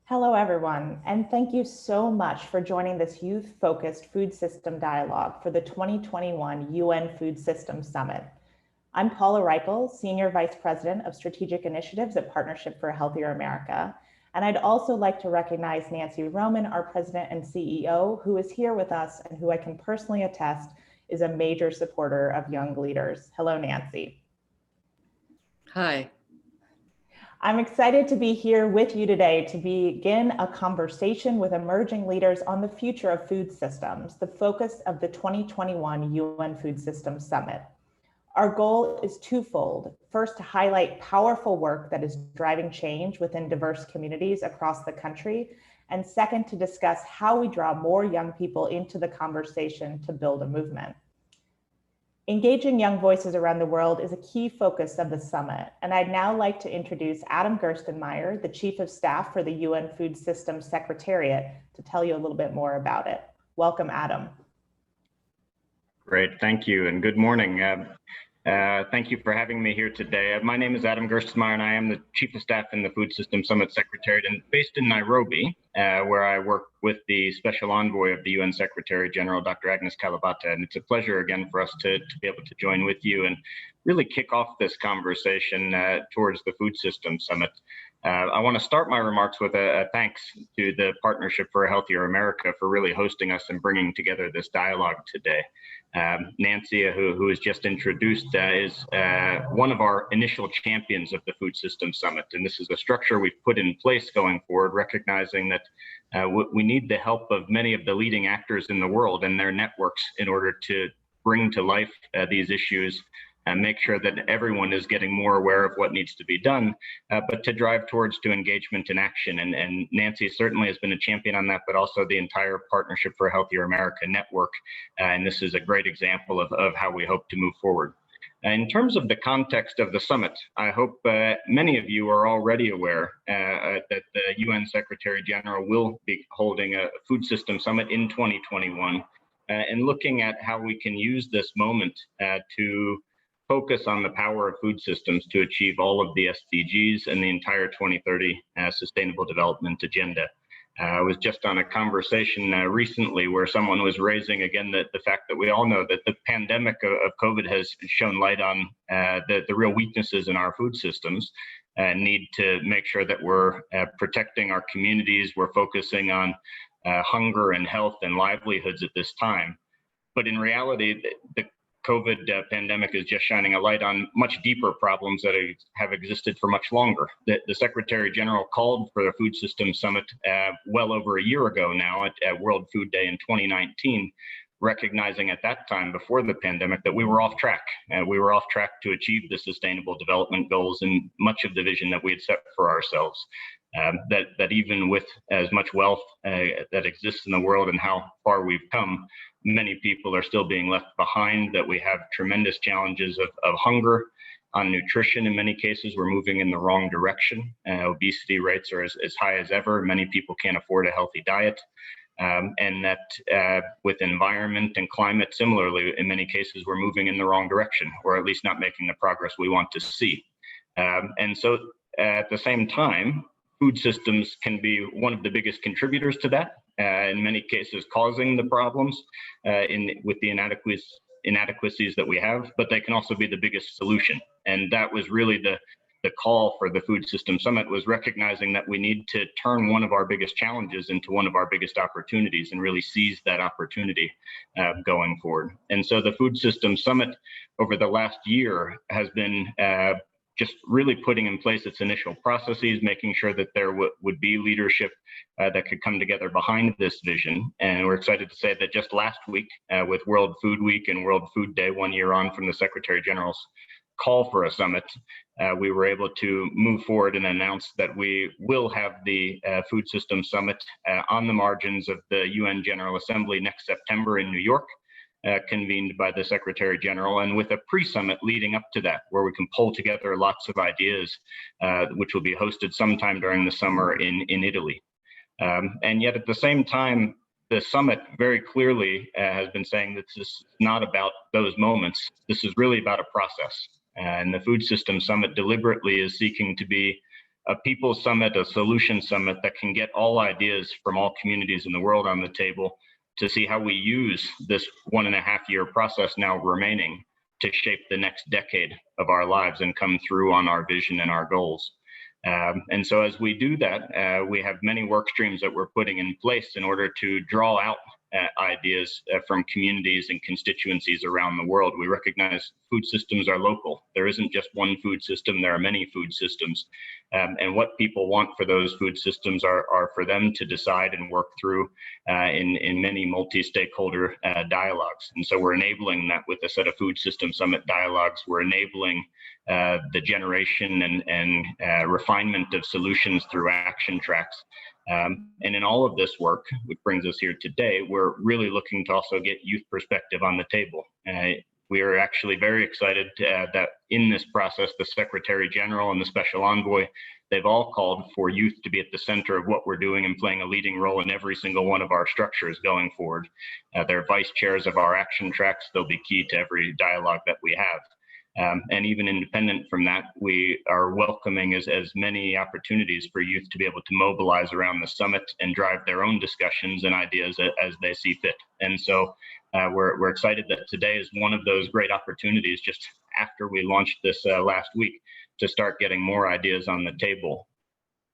Hello, everyone, and thank you so much for joining this youth-focused food system dialogue for the 2021 UN Food Systems Summit. I'm Paula Reichel, Senior Vice President of Strategic Initiatives at Partnership for a Healthier America. And I'd also like to recognize Nancy Roman, our President and CEO, who is here with us and who I can personally attest is a major supporter of young leaders. Hello, Nancy. Hi. I'm excited to be here with you today to begin a conversation with emerging leaders on the future of food systems, the focus of the 2021 UN Food Systems Summit. Our goal is twofold. First, to highlight powerful work that is driving change within diverse communities across the country. And second, to discuss how we draw more young people into the conversation to build a movement. Engaging young voices around the world is a key focus of the summit, and I'd now like to introduce Adam Gerstenmaier, the Chief of Staff for the UN Food Systems Secretariat, to tell you a little bit more about it. Welcome, Adam. Great, thank you, and good morning. Thank you for having me here today. My name is Adam Gerstenmaier, and I am the Chief of Staff in the Food Systems Summit Secretariat, and based in Nairobi, where I work with the Special Envoy of the UN Secretary General, Dr. Agnes Kalibata. And it's a pleasure again for us to be able to join with you and really kick off this conversation towards the Food Systems Summit. I want to start my remarks with a thanks to the Partnership for a Healthier America for really hosting us and bringing together this dialogue today. Nancy, who was just introduced, is one of our initial champions of the Food Systems Summit. And this is a structure we've put in place going forward, recognizing that we need the help of many of the leading actors in the world and their networks in order to bring to life these issues and make sure that everyone is getting more aware of what needs to be done, but to drive towards to engagement and action. And Nancy certainly has been a champion on that, but also the entire Partnership for a Healthier America network. And this is a great example of how we hope to move forward. In terms of the context of the summit, I hope many of you are already aware that the UN Secretary General will be holding a food system summit in 2021 and looking at how we can use this moment to focus on the power of food systems to achieve all of the SDGs and the entire 2030 Sustainable Development Agenda. I was just on a conversation recently where someone was raising again the fact that we all know that the pandemic of COVID has shown light on the real weaknesses in our food systems and need to make sure that we're protecting our communities, we're focusing on hunger and health and livelihoods at this time. But in reality, the COVID pandemic is just shining a light on much deeper problems that have existed for much longer. The Secretary General called for a food systems summit well over a year ago now at World Food Day in 2019, recognizing at that time before the pandemic that we were off track. We were off track to achieve the Sustainable Development Goals and much of the vision that we had set for ourselves. That even with as much wealth that exists in the world and how far we've come, many people are still being left behind, that we have tremendous challenges of hunger, on nutrition. In many cases, we're moving in the wrong direction. Obesity rates are as high as ever. Many people can't afford a healthy diet. And that with environment and climate, similarly, in many cases, we're moving in the wrong direction, or at least not making the progress we want to see. And so at the same time, food systems can be one of the biggest contributors to that, in many cases causing the problems with the inadequacies that we have, but they can also be the biggest solution. And that was really the call for the Food Systems Summit, was recognizing that we need to turn one of our biggest challenges into one of our biggest opportunities and really seize that opportunity going forward. And so the Food Systems Summit over the last year has been just really putting in place its initial processes, making sure that there would be leadership that could come together behind this vision. And we're excited to say that just last week with World Food Week and World Food Day, 1 year on from the Secretary General's call for a summit, we were able to move forward and announce that we will have the Food Systems Summit on the margins of the UN General Assembly next September in New York, convened by the Secretary General, and with a pre-summit leading up to that, where we can pull together lots of ideas, which will be hosted sometime during the summer in Italy. And yet at the same time, the summit very clearly has been saying that this is not about those moments. This is really about a process. And the Food Systems Summit deliberately is seeking to be a people summit, a solution summit that can get all ideas from all communities in the world on the table to see how we use this 1.5-year process now remaining to shape the next decade of our lives and come through on our vision and our goals. And so as we do that, we have many work streams that we're putting in place in order to draw out ideas from communities and constituencies around the world. We recognize food systems are local. There isn't just one food system, there are many food systems. And what people want for those food systems are for them to decide and work through in many multi-stakeholder dialogues. And so we're enabling that with a set of food system summit dialogues. We're enabling the generation and refinement of solutions through action tracks. And in all of this work, which brings us here today, we're really looking to also get youth perspective on the table. We are actually very excited that in this process, the Secretary General and the Special Envoy, they've all called for youth to be at the center of what we're doing and playing a leading role in every single one of our structures going forward. They're vice chairs of our action tracks. They'll be key to every dialogue that we have. And even independent from that, we are welcoming as many opportunities for youth to be able to mobilize around the summit and drive their own discussions and ideas as they see fit. And so we're excited that today is one of those great opportunities just after we launched this last week to start getting more ideas on the table.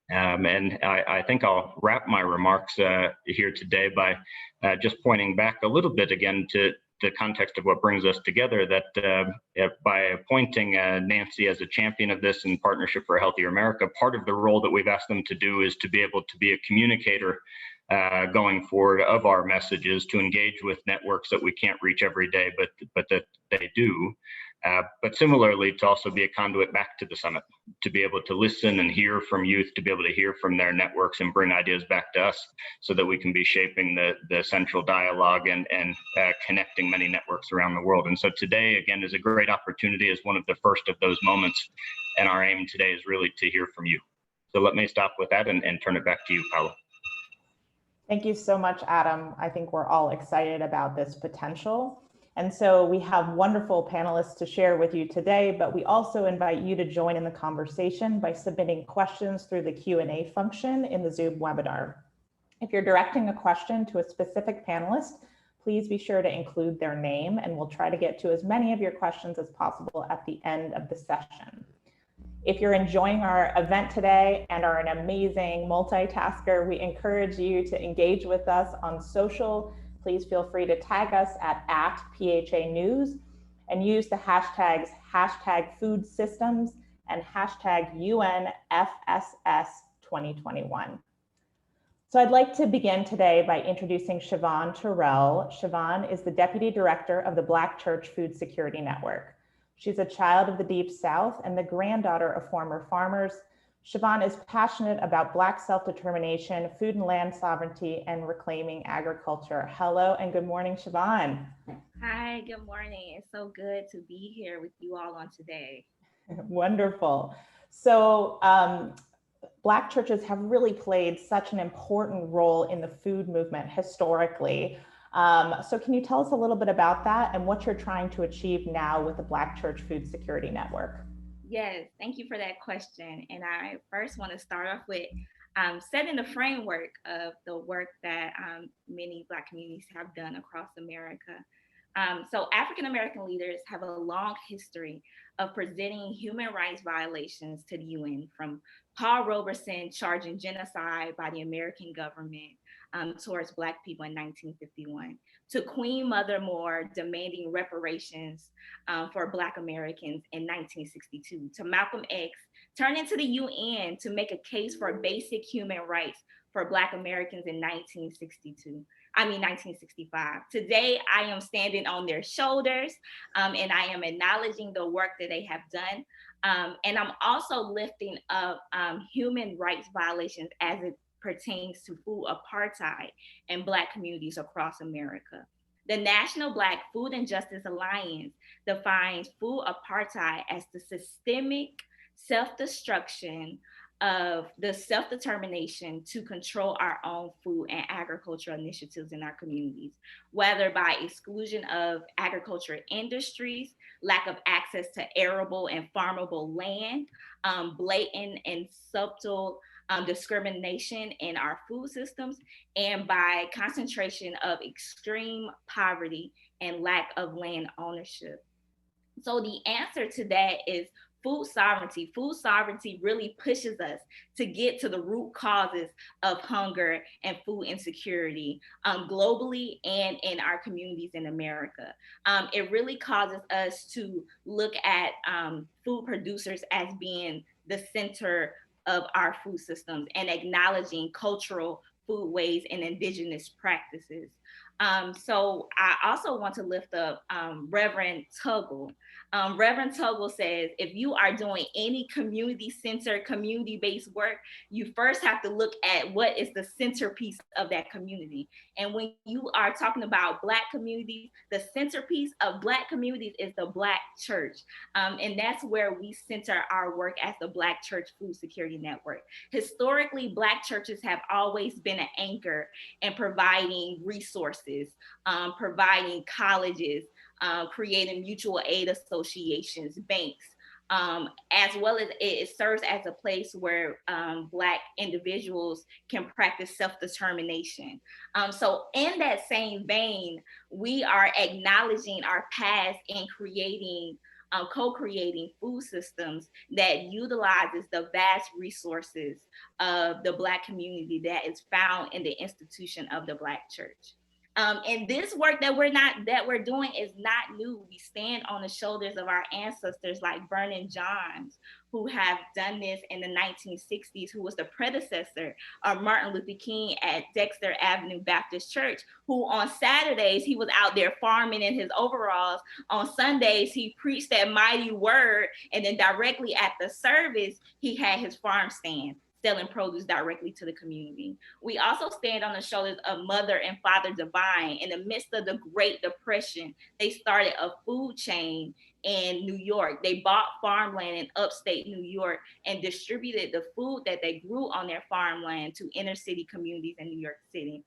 And I think I'll wrap my remarks here today by just pointing back a little bit again to the context of what brings us together, that by appointing Nancy as a champion of this in Partnership for a Healthier America, part of the role that we've asked them to do is to be able to be a communicator going forward of our messages, to engage with networks that we can't reach every day, but that they do. But similarly, to also be a conduit back to the summit, to be able to listen and hear from youth, to be able to hear from their networks and bring ideas back to us so that we can be shaping the central dialogue and connecting many networks around the world. And so today, again, is a great opportunity as one of the first of those moments. And our aim today is really to hear from you. So let me stop with that and turn it back to you, Paula. Thank you so much, Adam. I think we're all excited about this potential. And so we have wonderful panelists to share with you today, but we also invite you to join in the conversation by submitting questions through the Q&A function in the Zoom webinar. If you're directing a question to a specific panelist, please be sure to include their name, and we'll try to get to as many of your questions as possible at the end of the session. If you're enjoying our event today and are an amazing multitasker, we encourage you to engage with us on social. Please feel free to tag us at PHA News and use the hashtags #FoodSystems and #UNFSS2021. So I'd like to begin today by introducing Siobhan Terrell. Siobhan is the Deputy Director of the Black Church Food Security Network. She's a child of the Deep South and the granddaughter of former farmers. Siobhan is passionate about Black self-determination, food and land sovereignty, and reclaiming agriculture. Hello and good morning, Siobhan. Hi, good morning. It's so good to be here with you all on today. Wonderful. So Black churches have really played such an important role in the food movement historically. So can you tell us a little bit about that and what you're trying to achieve now with the Black Church Food Security Network? Yes, thank you for that question. And I first want to start off with setting the framework of the work that many Black communities have done across America. So African American leaders have a long history of presenting human rights violations to the UN, from Paul Robeson charging genocide by the American government towards Black people in 1951, to Queen Mother Moore demanding reparations for Black Americans in 1962, to Malcolm X turning to the UN to make a case for basic human rights for Black Americans in 1965. Today, I am standing on their shoulders and I am acknowledging the work that they have done. And I'm also lifting up human rights violations as it pertains to food apartheid in Black communities across America. The National Black Food and Justice Alliance defines food apartheid as the systemic self-destruction of the self-determination to control our own food and agricultural initiatives in our communities, whether by exclusion of agriculture industries, lack of access to arable and farmable land, blatant and subtle discrimination in our food systems, and by concentration of extreme poverty and lack of land ownership. So the answer to that is food sovereignty. Food sovereignty really pushes us to get to the root causes of hunger and food insecurity globally and in our communities in America. It really causes us to look at food producers as being the center of our food systems and acknowledging cultural foodways and indigenous practices. So I also want to lift up Reverend Tuggle. Reverend Tuggle says, if you are doing any community-centered, community-based work, you first have to look at what is the centerpiece of that community. And when you are talking about Black communities, the centerpiece of Black communities is the Black church. And that's where we center our work as the Black Church Food Security Network. Historically, Black churches have always been an anchor in providing resources, providing colleges, creating mutual aid associations, banks, as well as it serves as a place where Black individuals can practice self-determination. So in that same vein, we are acknowledging our past in creating co-creating food systems that utilizes the vast resources of the Black community that is found in the institution of the Black church. And this work that we're doing is not new. We stand on the shoulders of our ancestors like Vernon Johns, who have done this in the 1960s, who was the predecessor of Martin Luther King at Dexter Avenue Baptist Church, who on Saturdays, he was out there farming in his overalls. On Sundays, he preached that mighty word. And then directly at the service, he had his farm stand, selling produce directly to the community. We also stand on the shoulders of Mother and Father Divine. In the midst of the Great Depression, they started a food chain in New York. They bought farmland in upstate New York and distributed the food that they grew on their farmland to inner city communities in New York City.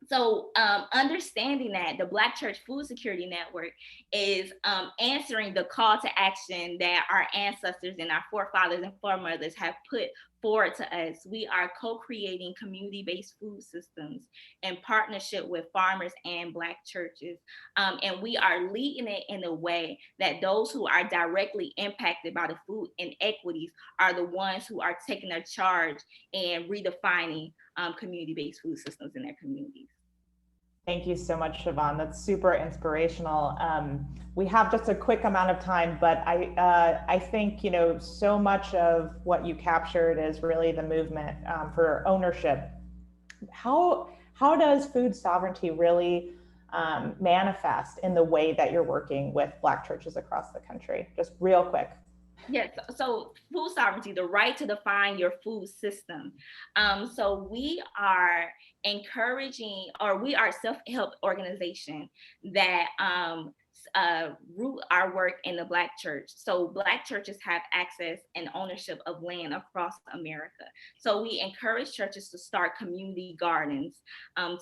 So understanding that the Black Church Food Security Network is answering the call to action that our ancestors and our forefathers and foremothers have put forward to us. We are co-creating community-based food systems in partnership with farmers and Black churches. And we are leading it in a way that those who are directly impacted by the food inequities are the ones who are taking their charge and redefining community-based food systems in their communities. Thank you so much, Siobhan. That's super inspirational. We have just a quick amount of time, but I think, so much of what you captured is really the movement for ownership. How does food sovereignty really manifest in the way that you're working with Black churches across the country? Just real quick. Yes, so food sovereignty, the right to define your food system. So we are encouraging, or we are a self-help organization that root our work in the Black church. So Black churches have access and ownership of land across America. So we encourage churches to start community gardens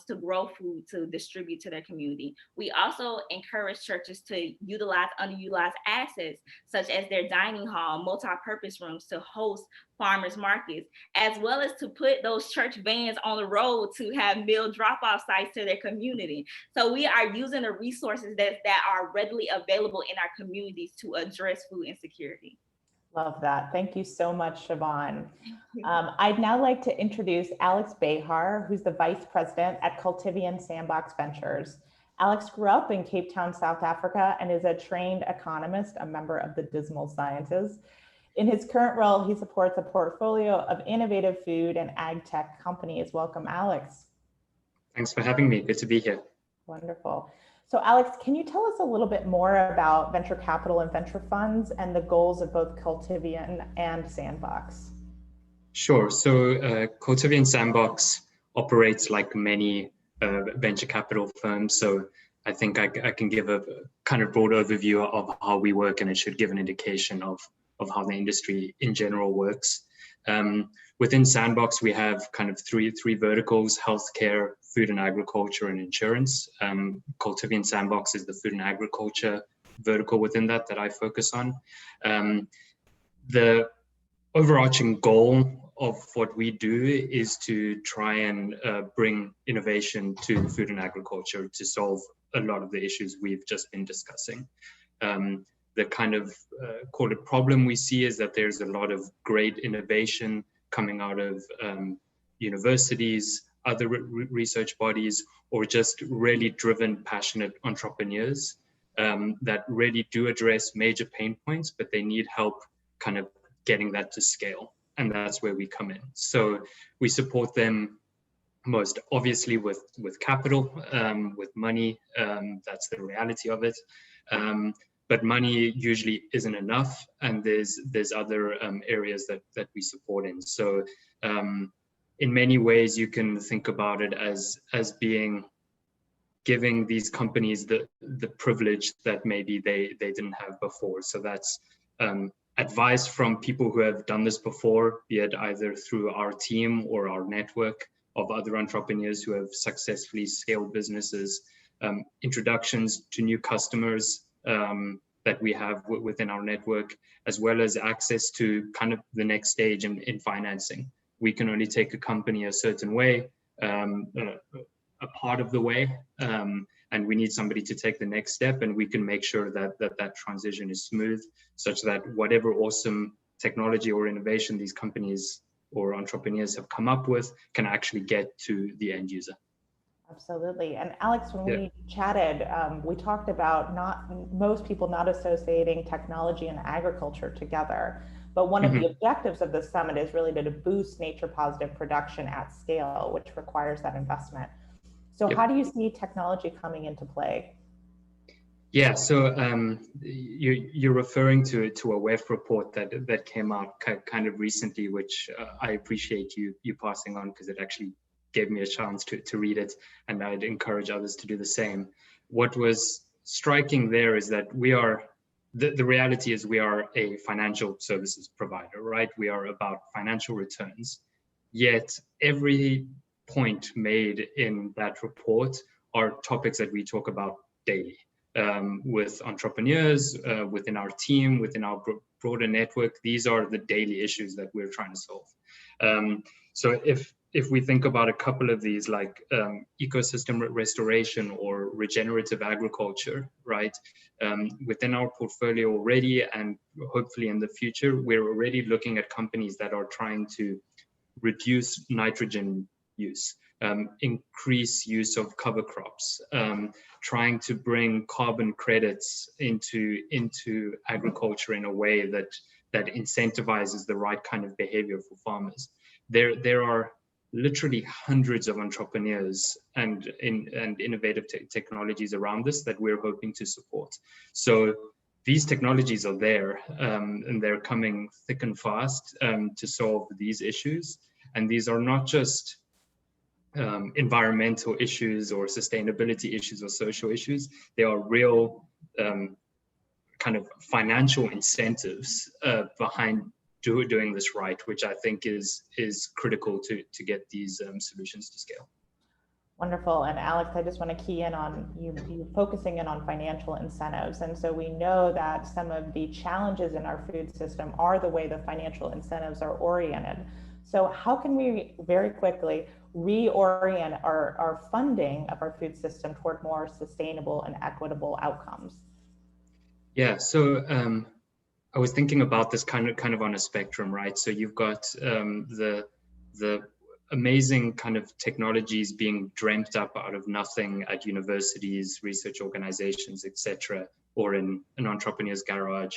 to grow food to distribute to their community. We also encourage churches to utilize underutilized assets, such as their dining hall, multi-purpose rooms to host farmers markets, as well as to put those church vans on the road to have meal drop-off sites to their community. So we are using the resources that are readily available in our communities to address food insecurity. Love that. Thank you so much, Siobhan. I'd now like to introduce Alex Behar, who's the Vice President at Cultivian Sandbox Ventures. Alex grew up in Cape Town, South Africa, and is a trained economist, a member of the Dismal Sciences. In his current role, he supports a portfolio of innovative food and ag tech companies. Welcome, Alex. Thanks for having me. Good to be here. Wonderful. So Alex, can you tell us a little bit more about venture capital and venture funds and the goals of both Cultivian and Sandbox? Sure. So Cultivian Sandbox operates like many venture capital firms. So I think I can give a kind of broad overview of how we work, and it should give an indication of how the industry in general works. Within Sandbox, we have kind of three verticals: healthcare, food and agriculture, and insurance. Cultivian Sandbox is the food and agriculture vertical within that I focus on. The overarching goal of what we do is to try and bring innovation to food and agriculture to solve a lot of the issues we've just been discussing. The kind of call it problem we see is that there's a lot of great innovation coming out of universities, other research bodies, or just really driven, passionate entrepreneurs that really do address major pain points, but they need help kind of getting that to scale. And that's where we come in. So we support them most obviously with capital, with money. That's the reality of it. But money usually isn't enough, and there's other areas that we support in. So in many ways, you can think about it as being giving these companies the privilege that maybe they didn't have before. So that's advice from people who have done this before, be it either through our team or our network of other entrepreneurs who have successfully scaled businesses, introductions to new customers that we have within our network, as well as access to kind of the next stage in financing. We can only take a company a certain way, a part of the way, and we need somebody to take the next step, and we can make sure that transition is smooth, such that whatever awesome technology or innovation these companies or entrepreneurs have come up with can actually get to the end user. Absolutely. And Alex, when we chatted, we talked about most people not associating technology and agriculture together. But one of the objectives of the summit is really to boost nature positive production at scale, which requires that investment. So how do you see technology coming into play? Yeah, so you're referring to a WEF report that came out kind of recently, which I appreciate you passing on, because it actually gave me a chance to read it, and I'd encourage others to do the same. What was striking there is that we are, the reality is we are a financial services provider, right? We are about financial returns, yet every point made in that report are topics that we talk about daily with entrepreneurs, within our team, within our broader network. These are the daily issues that we're trying to solve. So if we think about a couple of these, like ecosystem restoration or regenerative agriculture, right? Within our portfolio already, and hopefully in the future, we're already looking at companies that are trying to reduce nitrogen use, increase use of cover crops, trying to bring carbon credits into agriculture in a way that incentivizes the right kind of behavior for farmers. There are literally hundreds of entrepreneurs and innovative technologies around this that we're hoping to support. So these technologies are there, and they're coming thick and fast to solve these issues. And these are not just environmental issues or sustainability issues or social issues. They are real kind of financial incentives behind doing this right, which I think is critical to get these solutions to scale. Wonderful. And Alex, I just want to key in on you focusing in on financial incentives. And so we know that some of the challenges in our food system are the way the financial incentives are oriented. So how can we very quickly reorient our funding of our food system toward more sustainable and equitable outcomes? Yeah, so I was thinking about this kind of on a spectrum, right? So you've got the amazing kind of technologies being dreamt up out of nothing at universities, research organizations, etc., or in an entrepreneur's garage.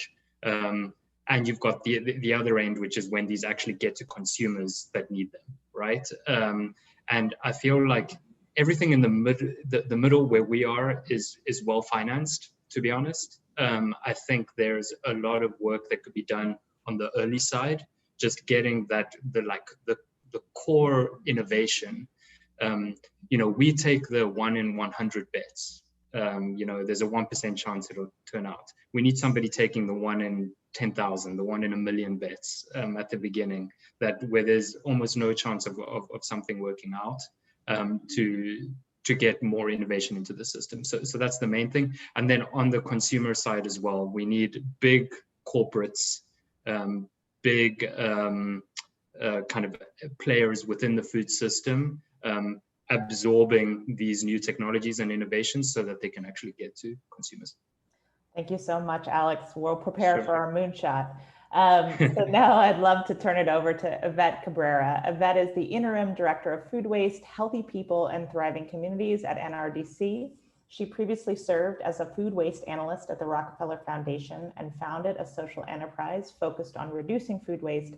And you've got the other end, which is when these actually get to consumers that need them, right? And I feel like everything in the middle where we are is well financed, to be honest. I think there's a lot of work that could be done on the early side, just getting the core innovation. We take the 1 in 100 bets. There's a 1% chance it'll turn out. We need somebody taking the 1 in 10,000, the 1 in a million bets at the beginning, where there's almost no chance of something working out, to get more innovation into the system. So that's the main thing. And then on the consumer side as well, we need big corporates, big kind of players within the food system absorbing these new technologies and innovations so that they can actually get to consumers. Thank you so much, Alex. We'll prepare Sure. for our moonshot. So now I'd love to turn it over to Yvette Cabrera. Yvette is the Interim Director of Food Waste, Healthy People, and Thriving Communities at NRDC. She previously served as a food waste analyst at the Rockefeller Foundation and founded a social enterprise focused on reducing food waste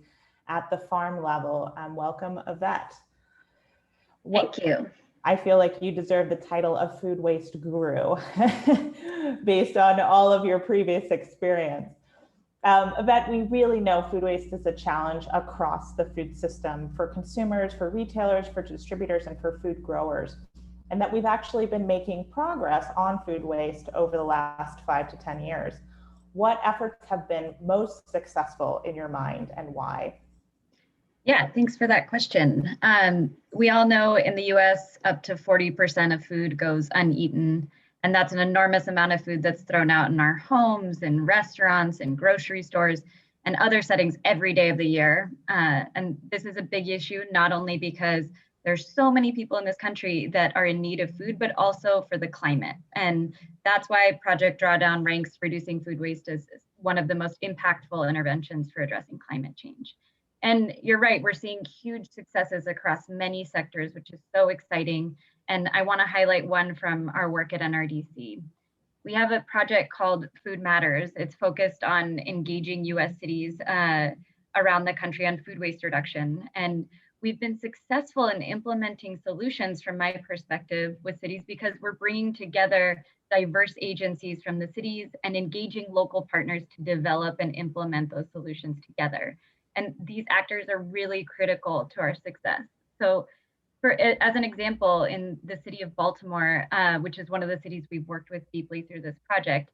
at the farm level. Welcome, Yvette. Thank you. I feel like you deserve the title of food waste guru based on all of your previous experience. Yvette, we really know food waste is a challenge across the food system for consumers, for retailers, for distributors, and for food growers, and that we've actually been making progress on food waste over the last 5 to 10 years. What efforts have been most successful in your mind and why? Yeah, thanks for that question. We all know in the US, up to 40% of food goes uneaten. And that's an enormous amount of food that's thrown out in our homes, in restaurants, in grocery stores, and other settings every day of the year. And this is a big issue, not only because there's so many people in this country that are in need of food, but also for the climate. And that's why Project Drawdown ranks reducing food waste as one of the most impactful interventions for addressing climate change. And you're right, we're seeing huge successes across many sectors, which is so exciting. And I want to highlight one from our work at NRDC. We have a project called Food Matters. It's focused on engaging US cities around the country on food waste reduction. And we've been successful in implementing solutions from my perspective with cities because we're bringing together diverse agencies from the cities and engaging local partners to develop and implement those solutions together. And these actors are really critical to our success. So as an example, in the city of Baltimore, which is one of the cities we've worked with deeply through this project,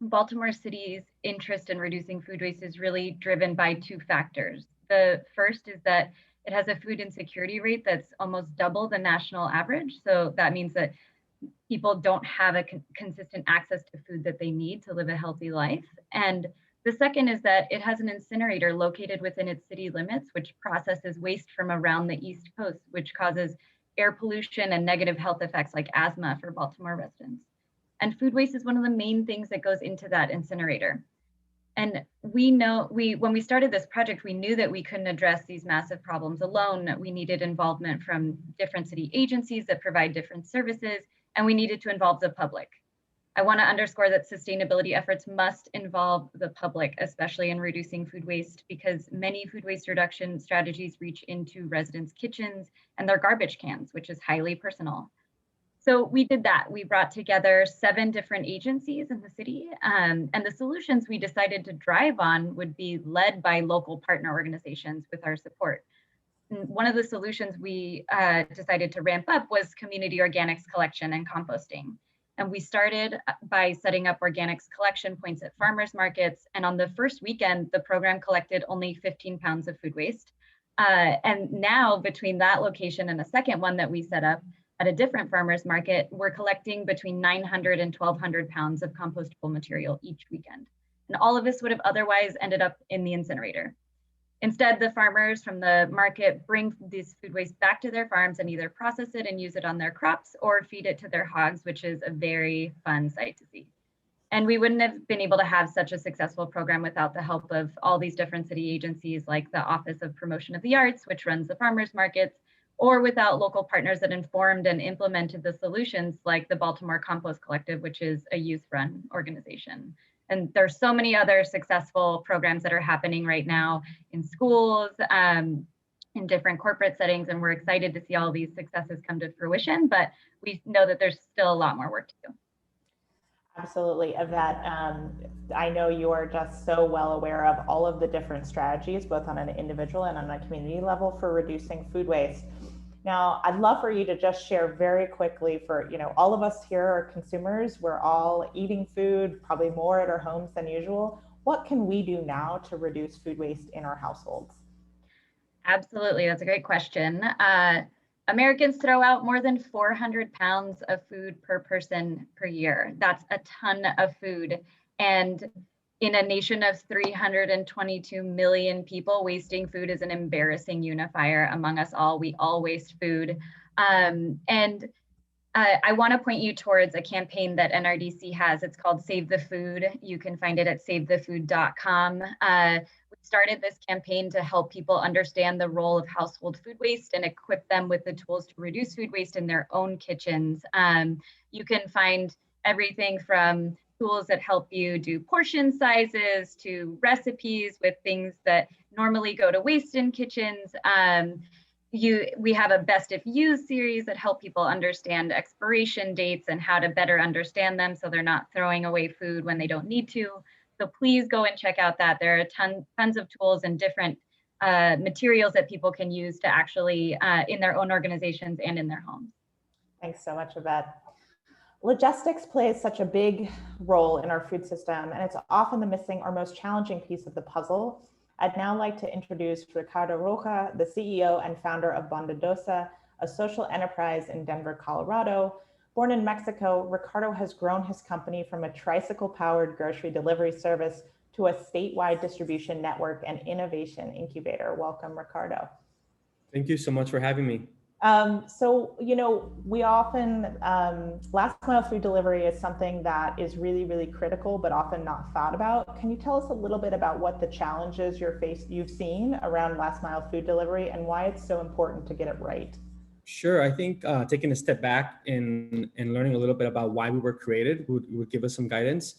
Baltimore City's interest in reducing food waste is really driven by 2 factors. The first is that it has a food insecurity rate that's almost double the national average. So that means that people don't have a consistent access to food that they need to live a healthy life. And the second is that it has an incinerator located within its city limits, which processes waste from around the East Coast, which causes air pollution and negative health effects like asthma for Baltimore residents. And food waste is one of the main things that goes into that incinerator. And we know, when we started this project, we knew that we couldn't address these massive problems alone. We needed involvement from different city agencies that provide different services, and we needed to involve the public. I want to underscore that sustainability efforts must involve the public, especially in reducing food waste, because many food waste reduction strategies reach into residents' kitchens and their garbage cans, which is highly personal. So we did that. We brought together 7 different agencies in the city, and the solutions we decided to drive on would be led by local partner organizations with our support. And one of the solutions we decided to ramp up was community organics collection and composting. And we started by setting up organics collection points at farmers markets. And on the first weekend, the program collected only 15 pounds of food waste. And now between that location and a second one that we set up at a different farmers market, we're collecting between 900 and 1,200 pounds of compostable material each weekend. And all of this would have otherwise ended up in the incinerator. Instead, the farmers from the market bring this food waste back to their farms and either process it and use it on their crops or feed it to their hogs, which is a very fun sight to see. And we wouldn't have been able to have such a successful program without the help of all these different city agencies like the Office of Promotion of the Arts, which runs the farmers markets, or without local partners that informed and implemented the solutions like the Baltimore Compost Collective, which is a youth-run organization. And there's so many other successful programs that are happening right now in schools, in different corporate settings, and we're excited to see all these successes come to fruition, but we know that there's still a lot more work to do. Absolutely, Yvette. I know you are just so well aware of all of the different strategies, both on an individual and on a community level for reducing food waste. Now, I'd love for you to just share very quickly for, all of us here are consumers. We're all eating food, probably more at our homes than usual. What can we do now to reduce food waste in our households? Absolutely, that's a great question. Americans throw out more than 400 pounds of food per person per year. That's a ton of food. And in a nation of 322 million people, wasting food is an embarrassing unifier among us all. We all waste food. I want to point you towards a campaign that NRDC has. It's called Save the Food. You can find it at savethefood.com. We started this campaign to help people understand the role of household food waste and equip them with the tools to reduce food waste in their own kitchens. You can find everything from tools that help you do portion sizes to recipes with things that normally go to waste in kitchens. We have a best if used series that help people understand expiration dates and how to better understand them so they're not throwing away food when they don't need to. So please go and check out that. There are tons of tools and different materials that people can use to actually in their own organizations and in their homes. Thanks so much, Yvette. Logistics plays such a big role in our food system, and it's often the missing or most challenging piece of the puzzle. I'd now like to introduce Ricardo Rocha, the CEO and founder of Bondadosa, a social enterprise in Denver, Colorado. Born in Mexico, Ricardo has grown his company from a tricycle-powered grocery delivery service to a statewide distribution network and innovation incubator. Welcome, Ricardo. Thank you so much for having me. So, we often, last mile food delivery is something that is really, really critical, but often not thought about. Can you tell us a little bit about what the challenges you've seen around last mile food delivery and why it's so important to get it right? Sure. I think taking a step back and learning a little bit about why we were created would give us some guidance.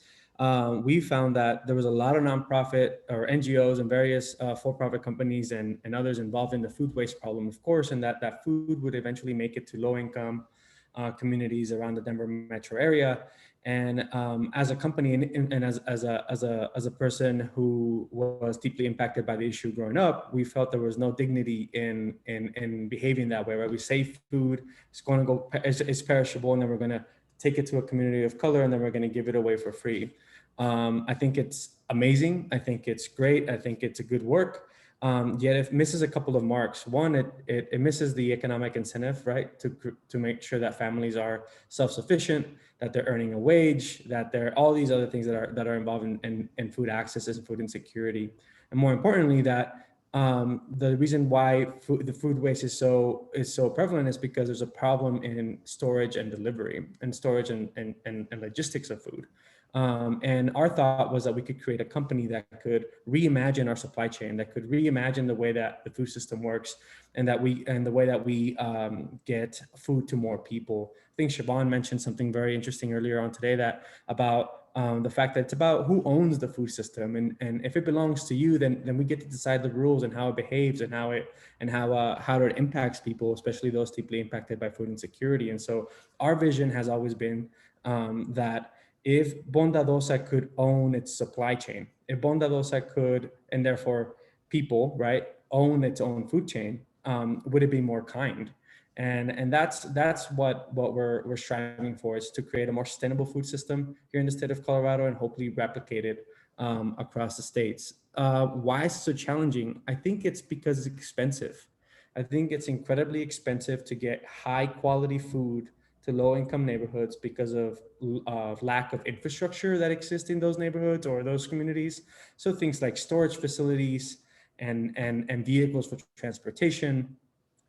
We found that there was a lot of nonprofit or NGOs and various for-profit companies and others involved in the food waste problem, of course, and that food would eventually make it to low-income communities around the Denver metro area. And as a company and as a person who was deeply impacted by the issue growing up, we felt there was no dignity in behaving that way, right? We save food, it's perishable, and then we're going to take it to a community of color, and then we're going to give it away for free. I think it's amazing. I think it's great. I think it's a good work. Yet it misses a couple of marks. One, it misses the economic incentive, right? To make sure that families are self-sufficient, that they're earning a wage, that there are all these other things that are involved in food access and food insecurity. And more importantly, that the reason why the food waste is so prevalent is because there's a problem in storage and delivery and storage and logistics of food. And our thought was that we could create a company that could reimagine our supply chain, that could reimagine the way that the food system works, and the way that we get food to more people. I think Siobhan mentioned something very interesting earlier on today about the fact that it's about who owns the food system, and if it belongs to you, then we get to decide the rules and how it behaves and how it impacts people, especially those deeply impacted by food insecurity. And so our vision has always been that if Bondadosa could own its supply chain, if Bondadosa could, and therefore people, right, own its own food chain, would it be more kind? And that's what we're striving for, is to create a more sustainable food system here in the state of Colorado and hopefully replicate it across the states. Why is it so challenging? I think it's because it's expensive. I think it's incredibly expensive to get high quality food to low-income neighborhoods because of lack of infrastructure that exists in those neighborhoods or those communities. So things like storage facilities and vehicles for transportation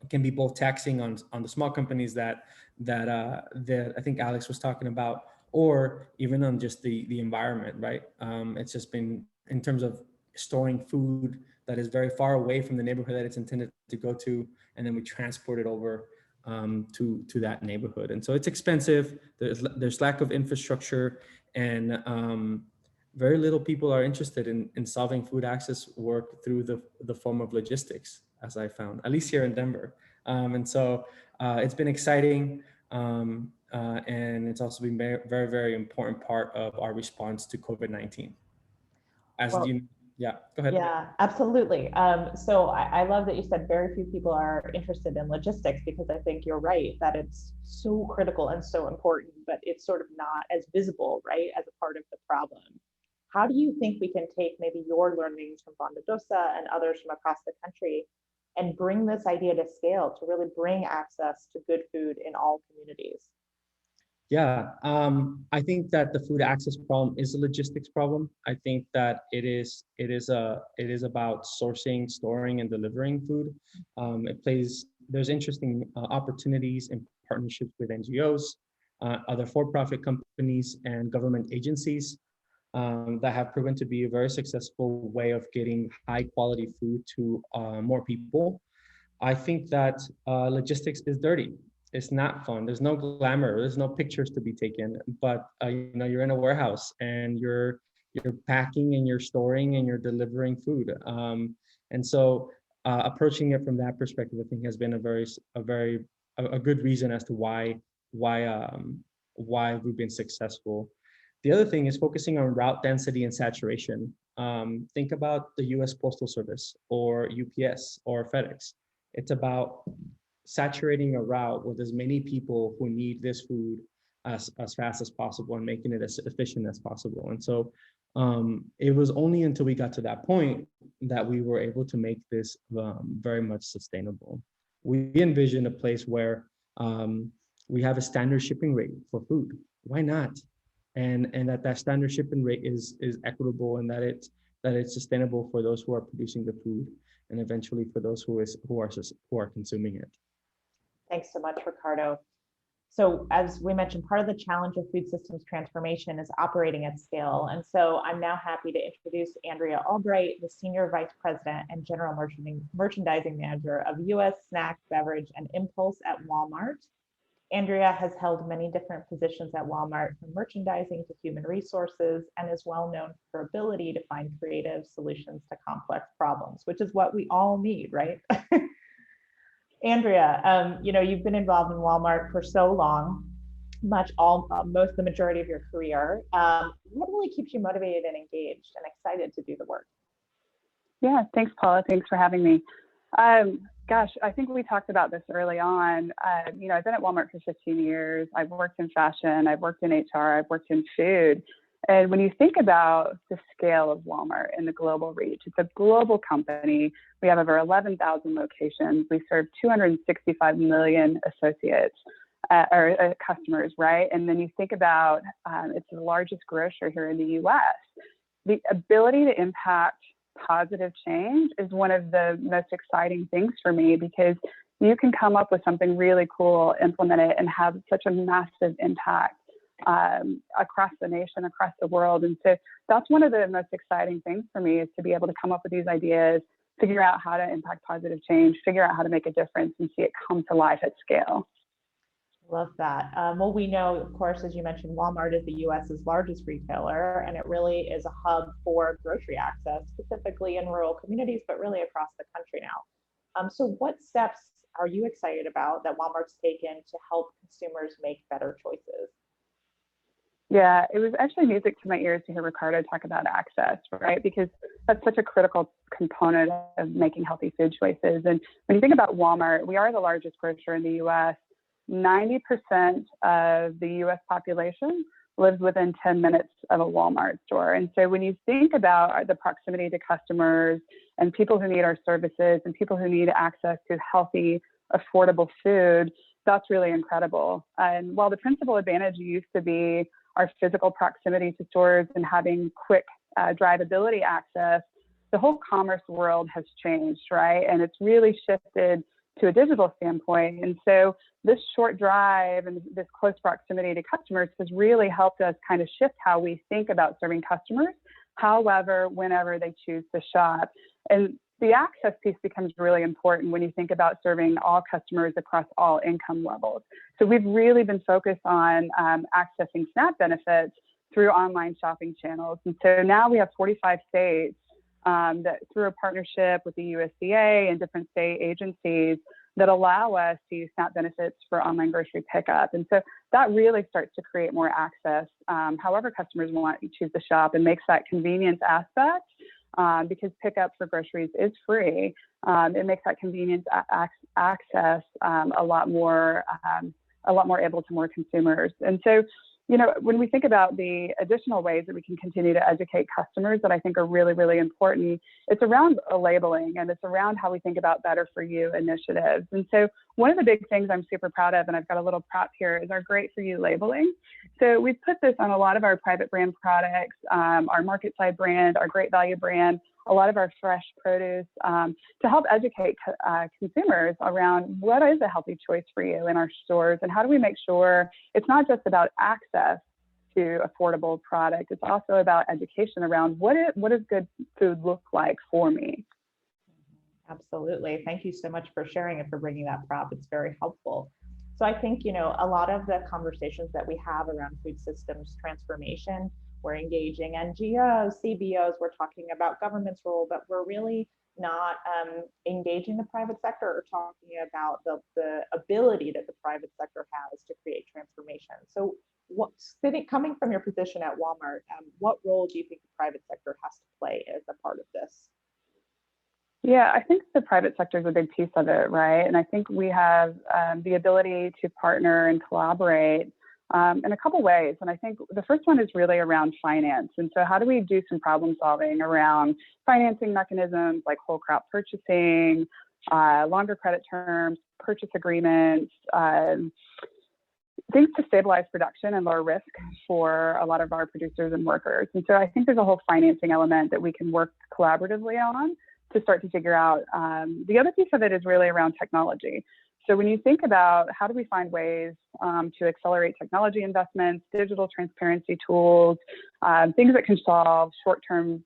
can be both taxing on the small companies that I think Alex was talking about, or even on just the environment, right? It's just been, in terms of storing food that is very far away from the neighborhood that it's intended to go to, and then we transport it over to that neighborhood. And so it's expensive. There's lack of infrastructure, and very little people are interested in solving food access work through the form of logistics, as I found, at least here in Denver. And so it's been exciting. And it's also been very, very, very important part of our response to COVID-19. Yeah, go ahead. Yeah, absolutely. So I love that you said very few people are interested in logistics, because I think you're right that it's so critical and so important, but it's sort of not as visible, right, as a part of the problem. How do you think we can take maybe your learnings from Bondadosa and others from across the country and bring this idea to scale to really bring access to good food in all communities? Yeah, I think that the food access problem is a logistics problem. I think that it is about sourcing, storing, and delivering food. There's interesting opportunities in partnerships with NGOs, other for-profit companies, and government agencies that have proven to be a very successful way of getting high quality food to more people. I think that logistics is dirty. It's not fun. There's no glamour. There's no pictures to be taken. But you're in a warehouse and you're packing and you're storing and you're delivering food. And so approaching it from that perspective, I think, has been a good reason as to why we've been successful. The other thing is focusing on route density and saturation. Think about the U.S. Postal Service or UPS or FedEx. It's about saturating a route with as many people who need this food as fast as possible and making it as efficient as possible. And so it was only until we got to that point that we were able to make this very much sustainable. We envision a place where we have a standard shipping rate for food. Why not? And that standard shipping rate is equitable, and that it's sustainable for those who are producing the food, and eventually for those who are consuming it. Thanks so much, Ricardo. So as we mentioned, part of the challenge of food systems transformation is operating at scale. And so I'm now happy to introduce Andrea Albright, the Senior Vice President and General Merchandising Manager of U.S. Snack, Beverage, and Impulse at Walmart. Andrea has held many different positions at Walmart, from merchandising to human resources, and is well known for her ability to find creative solutions to complex problems, which is what we all need, right? Andrea, you've been involved in Walmart for so long, most the majority of your career. What really keeps you motivated and engaged and excited to do the work? Yeah, thanks, Paula. Thanks for having me. Gosh, I think we talked about this early on. I've been at Walmart for 15 years. I've worked in fashion, I've worked in HR, I've worked in food. And when you think about the scale of Walmart and the global reach, it's a global company. We have over 11,000 locations. We serve 265 million associates or customers, right? And then you think about it's the largest grocer here in the US. The ability to impact positive change is one of the most exciting things for me, because you can come up with something really cool, implement it, and have such a massive impact across the nation, across the world. And so that's one of the most exciting things for me, is to be able to come up with these ideas, figure out how to impact positive change, figure out how to make a difference, and see it come to life at scale. Love that. Well, we know, of course, as you mentioned, Walmart is the US's largest retailer, and it really is a hub for grocery access, specifically in rural communities, but really across the country now. So what steps are you excited about that Walmart's taken to help consumers make better choices? Yeah, it was actually music to my ears to hear Ricardo talk about access, right? Because that's such a critical component of making healthy food choices. And when you think about Walmart, we are the largest grocer in the US. 90% of the US population lives within 10 minutes of a Walmart store. And so when you think about the proximity to customers and people who need our services and people who need access to healthy, affordable food, that's really incredible. And while the principal advantage used to be our physical proximity to stores and having quick drivability access, the whole commerce world has changed, right? And it's really shifted to a digital standpoint. And so this short drive and this close proximity to customers has really helped us kind of shift how we think about serving customers, however, whenever they choose to shop. And the access piece becomes really important when you think about serving all customers across all income levels. So we've really been focused on accessing SNAP benefits through online shopping channels. And so now we have 45 states that, through a partnership with the USDA and different state agencies, that allow us to use SNAP benefits for online grocery pickup. And so that really starts to create more access, however customers want to choose to shop, and makes that convenience aspect, because pickup for groceries is free. It makes that convenience access a lot more able to more consumers. And so you know, when we think about the additional ways that we can continue to educate customers that I think are really, really important, it's around labeling, and it's around how we think about better for you initiatives. And so one of the big things I'm super proud of, and I've got a little prop here, is our Great For You labeling. So we've put this on a lot of our private brand products, our Market Side brand, our Great Value brand, a lot of our fresh produce, to help educate consumers around what is a healthy choice for you in our stores, and how do we make sure it's not just about access to affordable product, it's also about education around what does good food look like for me. Absolutely. Thank you so much for sharing and for bringing that prop. It's very helpful. So I think, you know, a lot of the conversations that we have around food systems transformation, we're engaging NGOs, CBOs, we're talking about government's role, but we're really not engaging the private sector or talking about the ability that the private sector has to create transformation. So coming from your position at Walmart, what role do you think the private sector has to play as a part of this? Yeah, I think the private sector is a big piece of it, right? And I think we have the ability to partner and collaborate in a couple ways. And I think the first one is really around finance. And so how do we do some problem solving around financing mechanisms like whole crop purchasing, longer credit terms, purchase agreements, things to stabilize production and lower risk for a lot of our producers and workers. And so I think there's a whole financing element that we can work collaboratively on to start to figure out. The other piece of it is really around technology. So when you think about how do we find ways to accelerate technology investments, digital transparency tools, things that can solve short-term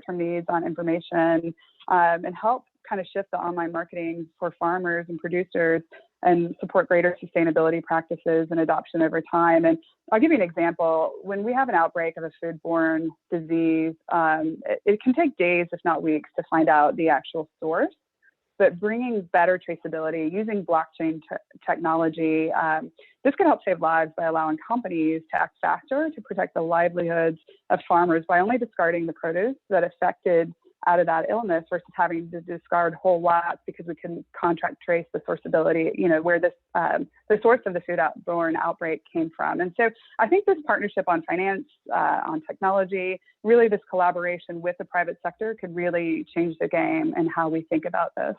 needs on information, and help kind of shift the online marketing for farmers and producers and support greater sustainability practices and adoption over time. And I'll give you an example. When we have an outbreak of a foodborne disease, it can take days, if not weeks, to find out the actual source. But bringing better traceability using blockchain technology, this can help save lives by allowing companies to act faster to protect the livelihoods of farmers by only discarding the produce that affected out of that illness versus having to discard whole lots because we couldn't contract trace the sourceability, you know, where this the source of the foodborne outbreak came from. And so I think this partnership on finance, on technology, really this collaboration with the private sector could really change the game and how we think about this.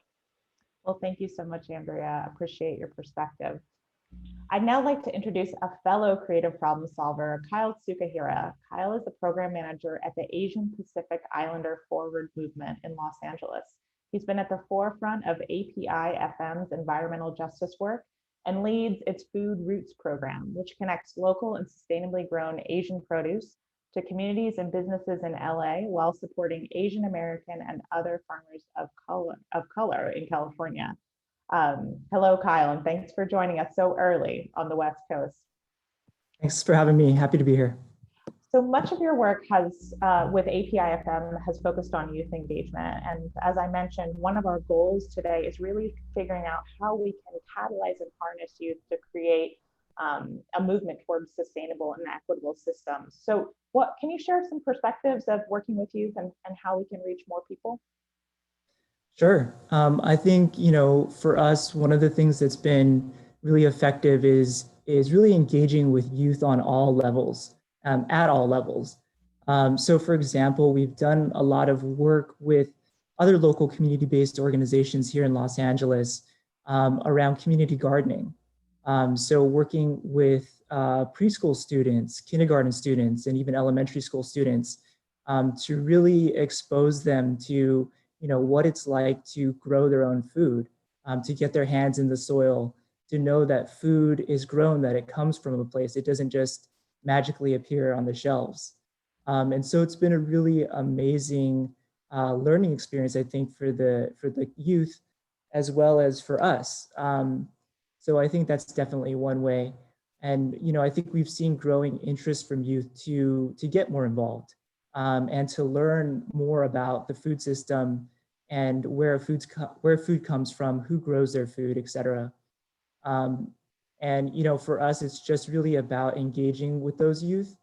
Well, thank you so much, Andrea. I appreciate your perspective. I'd now like to introduce a fellow creative problem solver, Kyle Tsukahira. Kyle is the program manager at the Asian Pacific Islander Forward Movement in Los Angeles. He's been at the forefront of API FM's environmental justice work and leads its Food Roots program, which connects local and sustainably grown Asian produce to communities and businesses in LA while supporting Asian American and other farmers of color in California. Hello, Kyle, and thanks for joining us so early on the West Coast. Thanks for having me. Happy to be here. So much of your work has, with API FM, has focused on youth engagement. And as I mentioned, one of our goals today is really figuring out how we can catalyze and harness youth to create a movement towards sustainable and equitable systems. So can you share some perspectives of working with youth and how we can reach more people? Sure. I think, you know, for us, one of the things that's been really effective is really engaging with youth on all levels, at all levels. So for example, we've done a lot of work with other local community-based organizations here in Los Angeles around community gardening. So working with preschool students, kindergarten students, and even elementary school students to really expose them to, you know, what it's like to grow their own food, to get their hands in the soil, to know that food is grown, that it comes from a place. It doesn't just magically appear on the shelves. And so it's been a really amazing learning experience, I think, for the youth as well as for us. So I think that's definitely one way. And, you know, I think we've seen growing interest from youth to get more involved and to learn more about the food system and where food comes from, who grows their food, et cetera. And, you know, for us, it's just really about engaging with those youth,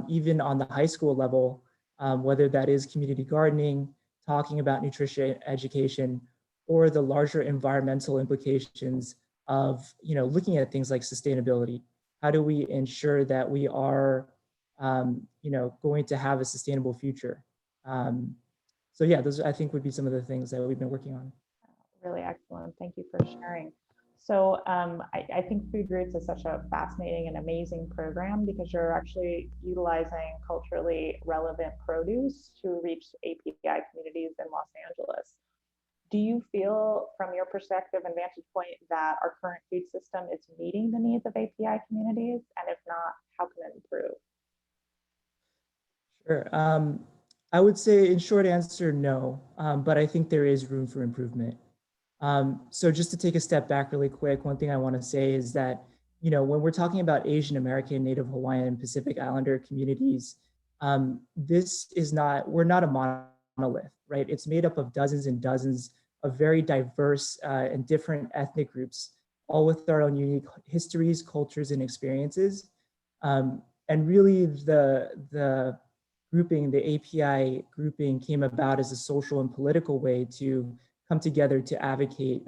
even on the high school level, whether that is community gardening, talking about nutrition education, or the larger environmental implications of, you know, looking at things like sustainability. how do we ensure that we are, you know, going to have a sustainable future? So yeah, those I think would be some of the things that we've been working on. Really excellent. Thank you for sharing. So I think Food Roots is such a fascinating and amazing program because you're actually utilizing culturally relevant produce to reach API communities in Los Angeles. Do you feel, from your perspective and vantage point, that our current food system is meeting the needs of API communities? And if not, how can it improve? Sure. I would say in short answer, no, but I think there is room for improvement. So just to take a step back really quick, one thing I want to say is that, you know, when we're talking about Asian American, Native Hawaiian, and Pacific Islander communities, we're not a monolith, right? It's made up of dozens and dozens of very diverse and different ethnic groups, all with our own unique histories, cultures, and experiences. And really the grouping, the API grouping came about as a social and political way to come together to advocate,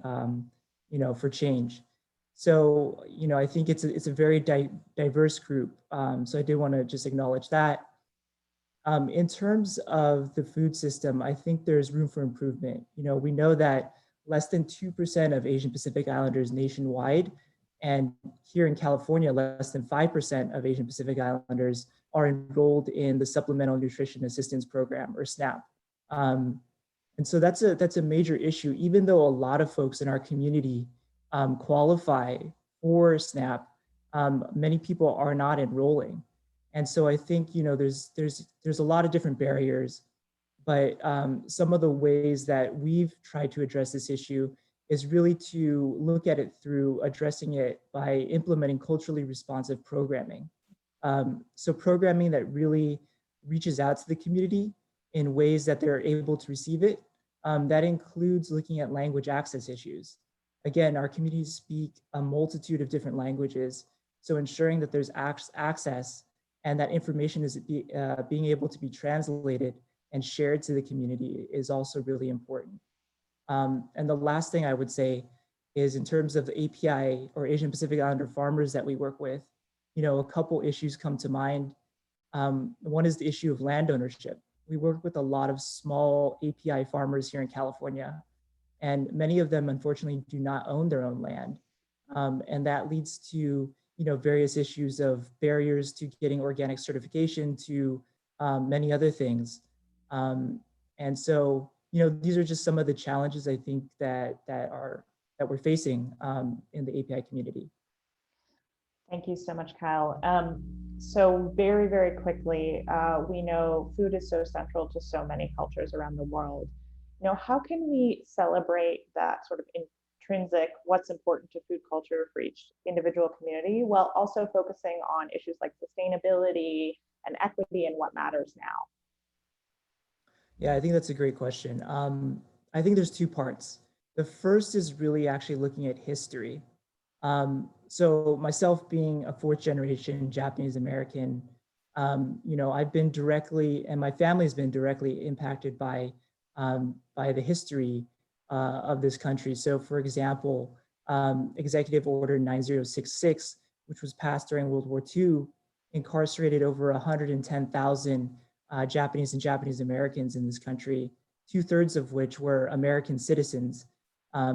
you know, for change. So, you know, I think it's a very diverse group. So I did want to just acknowledge that. In terms of the food system, I think there's room for improvement. You know, we know that less than 2% of Asian Pacific Islanders nationwide, and here in California, less than 5% of Asian Pacific Islanders are enrolled in the Supplemental Nutrition Assistance Program, or SNAP. And so that's a major issue, even though a lot of folks in our community qualify for SNAP, many people are not enrolling. And so I think, you know, there's a lot of different barriers, but some of the ways that we've tried to address this issue is really to look at it through addressing it by implementing culturally responsive programming. So programming that really reaches out to the community in ways that they're able to receive it. That includes looking at language access issues. Again, our communities speak a multitude of different languages, so ensuring that there's access and that information is being able to be translated and shared to the community is also really important. And the last thing I would say is, in terms of the API or Asian Pacific Islander farmers that we work with, you know, a couple issues come to mind. One is the issue of land ownership. We work with a lot of small API farmers here in California, and many of them unfortunately do not own their own land. And that leads to, you know, various issues of barriers to getting organic certification, to many other things. And so, you know, these are just some of the challenges I think that we're facing in the API community. Thank you so much, Kyle. So very, very quickly, we know food is so central to so many cultures around the world. You know, how can we celebrate that sort of intrinsic, what's important to food culture for each individual community, while also focusing on issues like sustainability and equity and what matters now? Yeah, I think that's a great question. I think there's two parts. The first is really actually looking at history. So myself being a fourth generation Japanese American, you know, I've been directly, and my family has been directly impacted by the history of this country. So for example, Executive Order 9066, which was passed during World War II, incarcerated over 110,000 Japanese and Japanese Americans in this country, 2/3 of which were American citizens,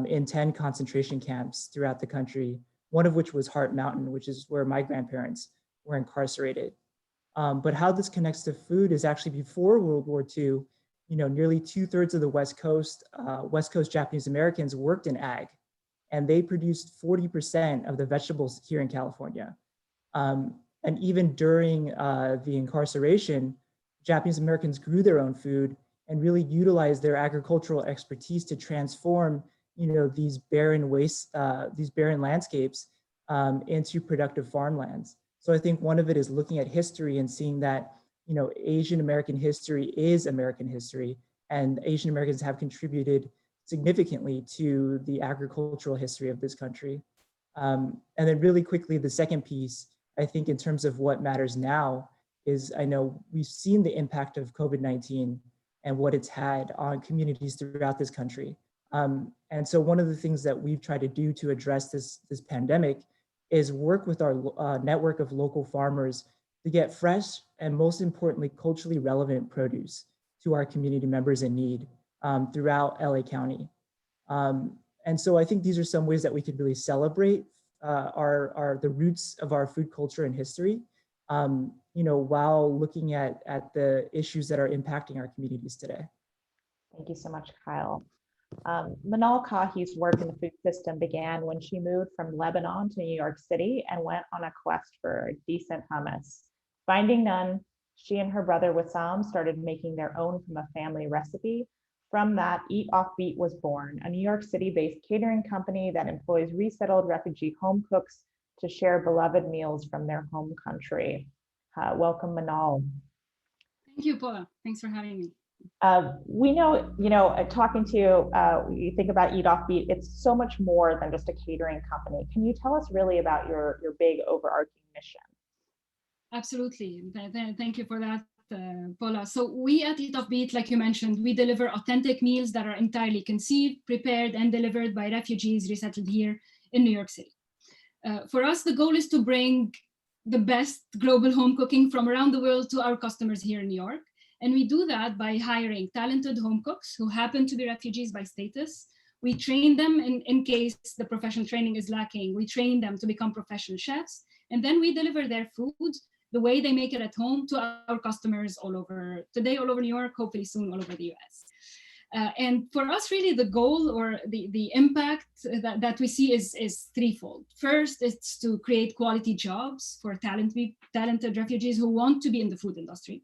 in 10 concentration camps throughout the country, one of which was Heart Mountain, which is where my grandparents were incarcerated. But how this connects to food is actually before World War II, you know, nearly 2/3 of the West Coast Japanese Americans worked in ag, and they produced 40% of the vegetables here in California. And even during the incarceration, Japanese Americans grew their own food and really utilized their agricultural expertise to transform, you know, these barren landscapes into productive farmlands. So I think one of it is looking at history and seeing that, you know, Asian American history is American history, and Asian Americans have contributed significantly to the agricultural history of this country. And then really quickly, the second piece, I think in terms of what matters now, is I know we've seen the impact of COVID-19 and what it's had on communities throughout this country. And so one of the things that we've tried to do to address this pandemic is work with our network of local farmers to get fresh and, most importantly, culturally relevant produce to our community members in need throughout LA County. And so I think these are some ways that we could really celebrate the roots of our food culture and history, while looking at the issues that are impacting our communities today. Thank you so much, Kyle. Manal Kahi's work in the food system began when she moved from Lebanon to New York City and went on a quest for decent hummus. Finding none, she and her brother Wissam started making their own from a family recipe. From that, Eat Offbeat was born, a New York City-based catering company that employs resettled refugee home cooks to share beloved meals from their home country. Welcome, Manal. Thank you, Paula. Thanks for having me. We know, talking to you think about Eat Offbeat, it's so much more than just a catering company. Can you tell us really about your big overarching mission? Absolutely. Thank you for that, Paula. So we at Eat Offbeat, like you mentioned, we deliver authentic meals that are entirely conceived, prepared, and delivered by refugees resettled here in New York City. For us, the goal is to bring the best global home cooking from around the world to our customers here in New York. And we do that by hiring talented home cooks who happen to be refugees by status. We train them in case the professional training is lacking. We train them to become professional chefs. And then we deliver their food the way they make it at home to our customers all over New York, hopefully soon all over the US. And for us, really, the goal or the impact that we see is threefold. First, it's to create quality jobs for talented refugees who want to be in the food industry.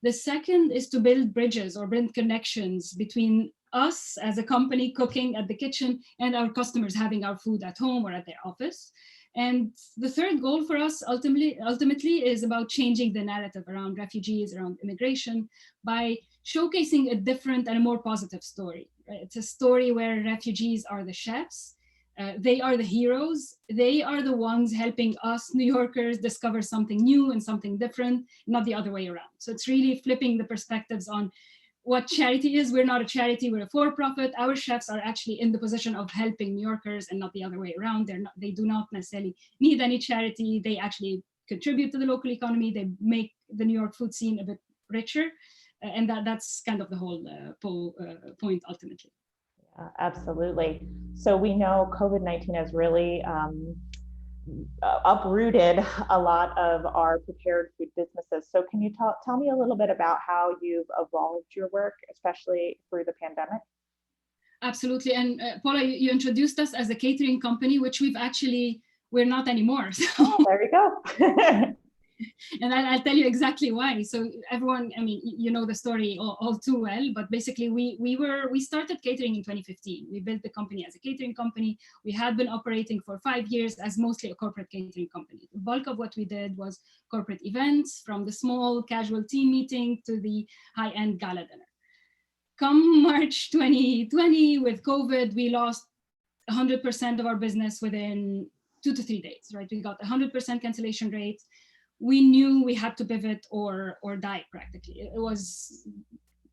The second is to build bridges or build connections between us as a company cooking at the kitchen and our customers having our food at home or at their office. And the third goal for us ultimately is about changing the narrative around refugees, around immigration, by showcasing a different and a more positive story. Right? It's a story where refugees are the chefs, they are the heroes, they are the ones helping us New Yorkers discover something new and something different, not the other way around. So it's really flipping the perspectives on what charity is. We're not a charity, we're a for-profit. Our chefs are actually in the position of helping New Yorkers and not the other way around. They do not necessarily need any charity. They actually contribute to the local economy. They make the New York food scene a bit richer. And that's kind of the whole point ultimately. Yeah, absolutely. So we know COVID-19 has really uprooted a lot of our prepared food businesses. So can you tell me a little bit about how you've evolved your work, especially through the pandemic? Absolutely. And Paula, you introduced us as a catering company, which we're not anymore. So. Oh, there you go. And I'll tell you exactly why. So everyone, I mean, you know the story all too well, but basically we started catering in 2015. We built the company as a catering company. We had been operating for 5 years as mostly a corporate catering company. The bulk of what we did was corporate events, from the small casual team meeting to the high-end gala dinner. Come March 2020, with COVID, we lost 100% of our business within 2 to 3 days, right? We got 100% cancellation rate. We knew we had to pivot or die practically. It was,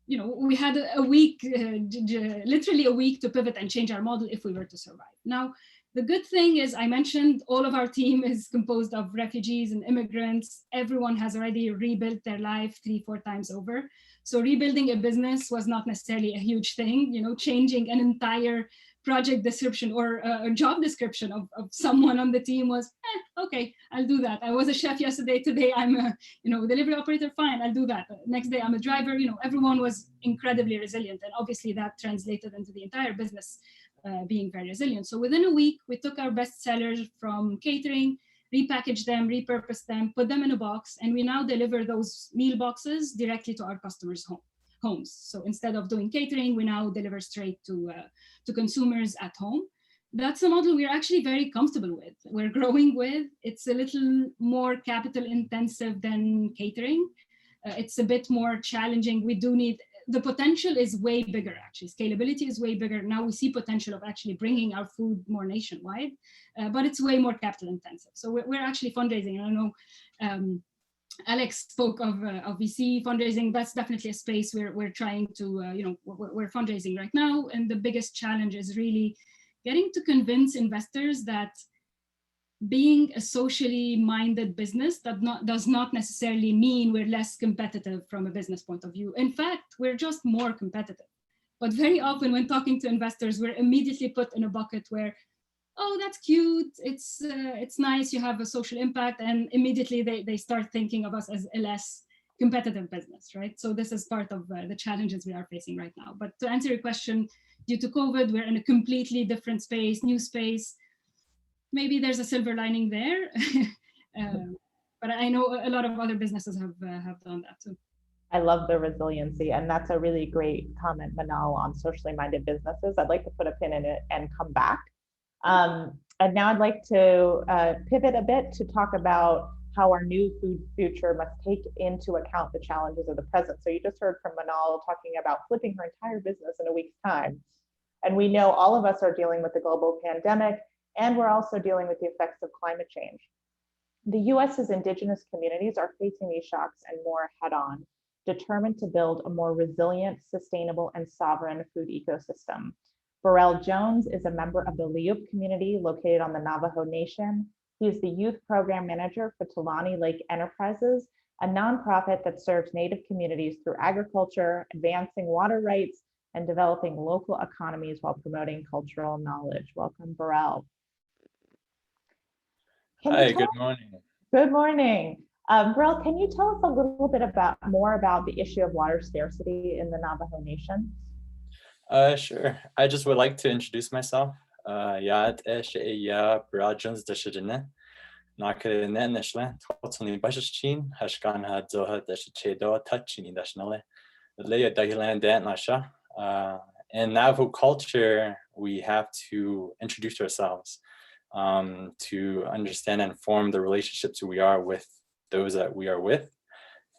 we had a week, literally a week to pivot and change our model if we were to survive. Now, the good thing is, I mentioned all of our team is composed of refugees and immigrants. Everyone has already rebuilt their life 3-4 times over. So rebuilding a business was not necessarily a huge thing. Changing an entire project description or a job description of someone on the team was, okay, I'll do that. I was a chef yesterday, today I'm a delivery operator, fine, I'll do that. Next day I'm a driver. Everyone was incredibly resilient, and obviously that translated into the entire business being very resilient. So within a week, we took our best sellers from catering, repackaged them, repurposed them, put them in a box, and we now deliver those meal boxes directly to our customers' homes. So instead of doing catering, we now deliver straight to consumers at home. That's a model we're actually very comfortable with. We're growing with. It's a little more capital intensive than catering. It's a bit more challenging. We do need, the potential is way bigger actually. Scalability is way bigger. Now we see potential of actually bringing our food more nationwide, but it's way more capital intensive. So we're actually fundraising. I know Alex spoke of VC fundraising. That's definitely a space where we're trying to, we're fundraising right now. And the biggest challenge is really getting to convince investors that being a socially minded business does not necessarily mean we're less competitive from a business point of view. In fact, we're just more competitive. But very often when talking to investors, we're immediately put in a bucket where, oh, that's cute, it's nice, you have a social impact, and immediately they start thinking of us as a less competitive business, right? So this is part of the challenges we are facing right now. But to answer your question, due to COVID, we're in a completely different space, new space. Maybe there's a silver lining there. But I know a lot of other businesses have done that too. I love the resiliency, and that's a really great comment, Manal, on socially minded businesses. I'd like to put a pin in it and come back. And now I'd like to pivot a bit to talk about how our new food future must take into account the challenges of the present. So you just heard from Manal talking about flipping her entire business in a week's time. And we know all of us are dealing with the global pandemic, and we're also dealing with the effects of climate change. The US's indigenous communities are facing these shocks and more head on, determined to build a more resilient, sustainable, and sovereign food ecosystem. Burrell Jones is a member of the Liup community located on the Navajo Nation. He is the youth program manager for Tulani Lake Enterprises, a nonprofit that serves Native communities through agriculture, advancing water rights, and developing local economies while promoting cultural knowledge. Welcome, Burrell. Hi, good morning. Good morning. Burrell, can you tell us a little bit more about the issue of water scarcity in the Navajo Nation? Sure. I just would like to introduce myself. Yad ya Burrell Jones deshidine. Nakarine neshle. Totally bashchin. Hashkan had zoha deshichedo touchini dashnale. Leia dahilan dan nasha. In Navajo culture, we have to introduce ourselves to understand and form the relationships we are with those that we are with.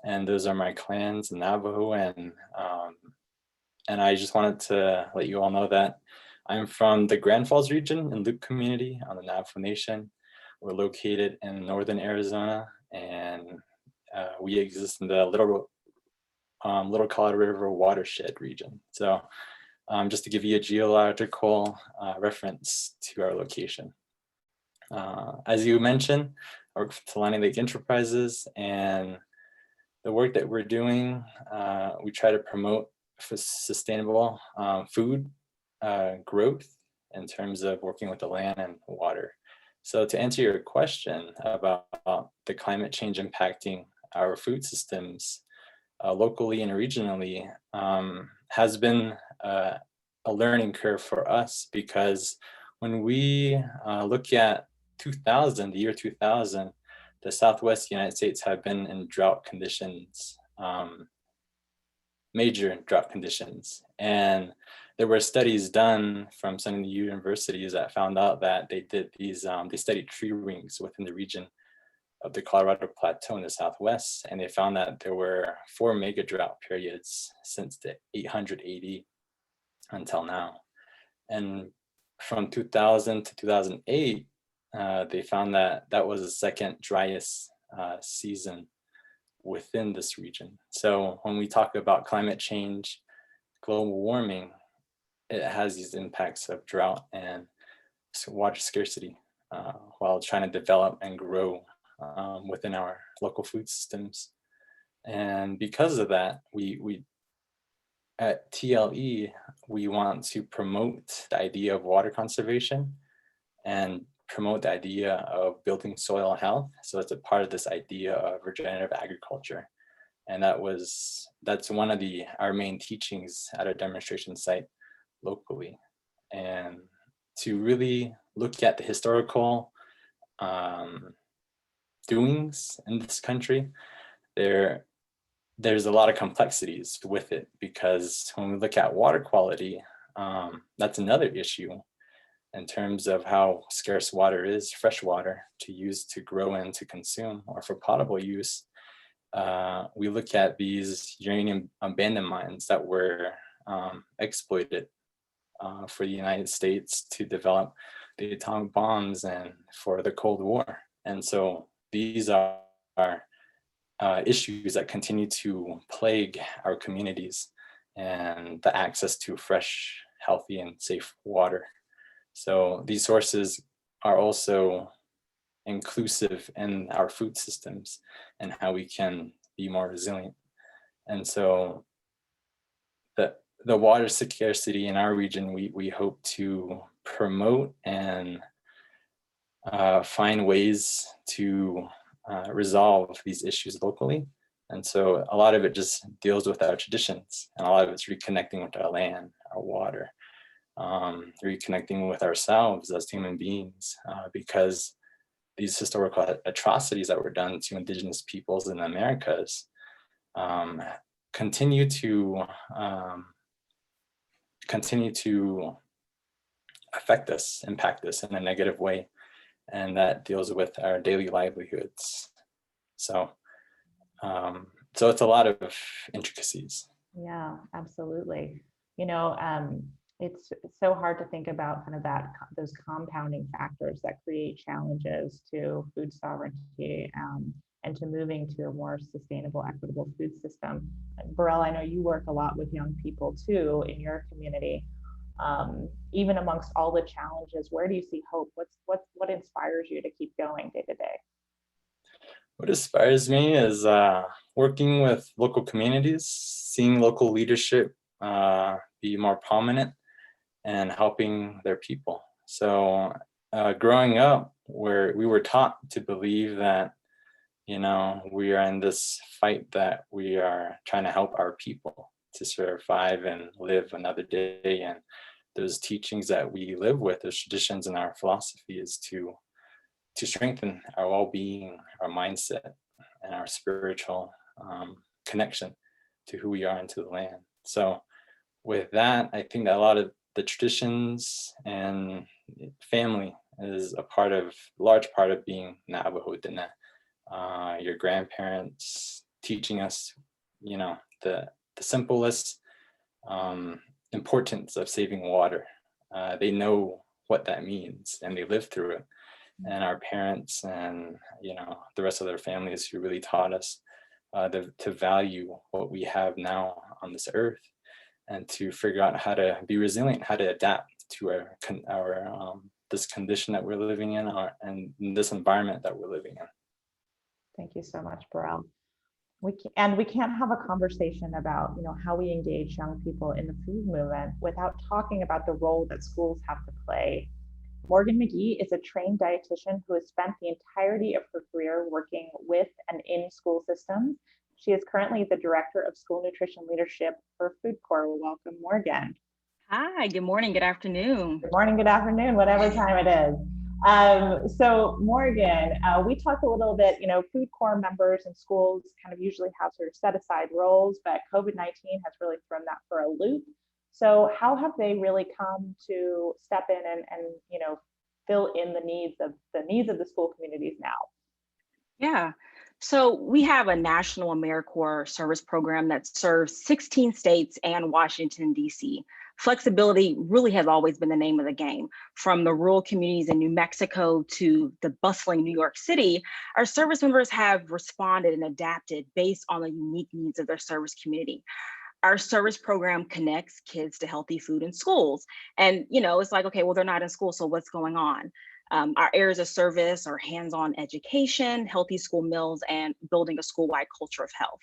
And those are my clans in Navajo. And I just wanted to let you all know that I'm from the Grand Falls region in Loup community on the Navajo Nation. We're located in northern Arizona, and we exist in the Little Colorado River watershed region. So just to give you a geological reference to our location. As you mentioned, I work for Tulani Lake Enterprises, and the work that we're doing, we try to promote for sustainable food growth in terms of working with the land and water. So to answer your question about the climate change impacting our food systems locally and regionally, has been a learning curve for us, because when we look at the year 2000, the Southwest United States have been in drought conditions, major drought conditions. And there were studies done from some of the universities that found out that they did these, they studied tree rings within the region of the Colorado Plateau in the Southwest. And they found that there were 4 mega drought periods since the 800 AD until now. And from 2000 to 2008, they found that that was the second driest season within this region. So when we talk about climate change, global warming, it has these impacts of drought and water scarcity while trying to develop and grow within our local food systems. And because of that, we at TLE, we want to promote the idea of water conservation and promote the idea of building soil health. So it's a part of this idea of regenerative agriculture. And that's one of our main teachings at our demonstration site locally. And to really look at the historical doings in this country, there's a lot of complexities with it, because when we look at water quality, that's another issue in terms of how scarce water is, fresh water to use to grow and to consume, or for potable use. We look at these uranium abandoned mines that were exploited for the United States to develop the atomic bombs and for the Cold War. And so these are issues that continue to plague our communities and the access to fresh, healthy, and safe water. So these sources are also inclusive in our food systems and how we can be more resilient. And so the water scarcity in our region, we hope to promote and find ways to resolve these issues locally. And so a lot of it just deals with our traditions, and a lot of it's reconnecting with our land, our water, reconnecting with ourselves as human beings, because these historical atrocities that were done to indigenous peoples in the Americas continue to affect us, impact us in a negative way, and that deals with our daily livelihoods. So it's a lot of intricacies. Yeah, absolutely. You know, it's so hard to think about kind of those compounding factors that create challenges to food sovereignty and to moving to a more sustainable, equitable food system. And Burrell, I know you work a lot with young people too in your community. Even amongst all the challenges, where do you see hope? What inspires you to keep going day to day? What inspires me is working with local communities, seeing local leadership be more prominent, and helping their people. So growing up, where we were taught to believe that, you know, we are in this fight that we are trying to help our people to survive and live another day. And those teachings that we live with, those traditions and our philosophy is to strengthen our well-being, our mindset, and our spiritual connection to who we are and to the land. So with that, I think that a lot of the traditions and family is a large part of being Navajo Dene. Your grandparents teaching us, you know, the simplest importance of saving water. They know what that means and they live through it. And our parents and, you know, the rest of their families who really taught us to value what we have now on this earth, and to figure out how to be resilient, how to adapt to our this condition that we're living in, and this environment that we're living in. Thank you so much, Burrell. We can't have a conversation about, you know, how we engage young people in the food movement without talking about the role that schools have to play. Morgan McGee is a trained dietitian who has spent the entirety of her career working with and in school systems. She is currently the Director of School Nutrition Leadership for Food Corps. Welcome, Morgan. Hi, good morning, good afternoon. Good morning, good afternoon, whatever time it is. So Morgan, we talked a little bit, you know, Food Corps members in schools kind of usually have sort of set aside roles, but COVID-19 has really thrown that for a loop. So how have they really come to step in and you know, fill in the needs of the school communities now? Yeah, so we have a national AmeriCorps service program that serves 16 states and Washington, D.C. Flexibility really has always been the name of the game. From the rural communities in New Mexico to the bustling New York City, our service members have responded and adapted based on the unique needs of their service community. Our service program connects kids to healthy food in schools. And, you know, it's like, okay, well, they're not in school, so what's going on? Our areas of service are hands-on education, healthy school meals, and building a school-wide culture of health.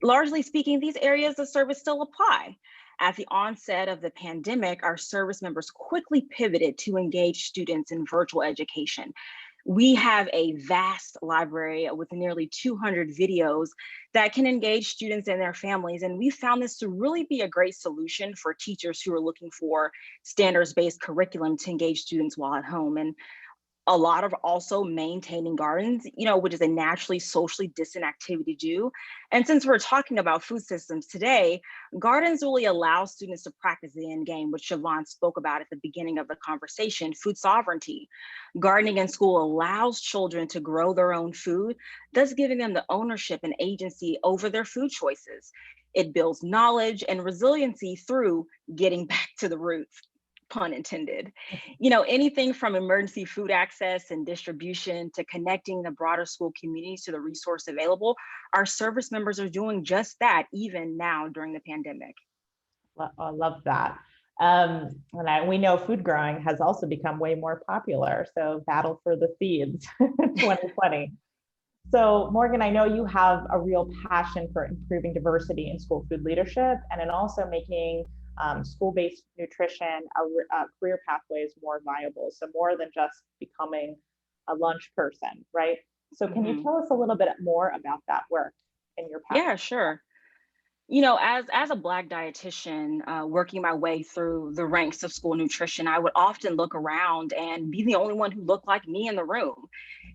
Largely speaking, these areas of service still apply. At the onset of the pandemic, our service members quickly pivoted to engage students in virtual education. We have a vast library with nearly 200 videos that can engage students and their families. And we found this to really be a great solution for teachers who are looking for standards-based curriculum to engage students while at home. And a lot of also maintaining gardens, you know, which is a naturally socially distant activity to do. And since we're talking about food systems today, gardens really allow students to practice the end game, which Siobhan spoke about at the beginning of the conversation, food sovereignty. Gardening in school allows children to grow their own food, thus giving them the ownership and agency over their food choices. It builds knowledge and resiliency through getting back to the roots. Pun intended. You know, anything from emergency food access and distribution to connecting the broader school communities to the resource available, our service members are doing just that even now during the pandemic. I love that. We know food growing has also become way more popular. So battle for the seeds 2020. So Morgan, I know you have a real passion for improving diversity in school food leadership and in also making school-based nutrition career pathways more viable. So more than just becoming a lunch person, right? So can you tell us a little bit more about that work in your passion? Yeah, sure. You know, as a Black dietitian, working my way through the ranks of school nutrition, I would often look around and be the only one who looked like me in the room.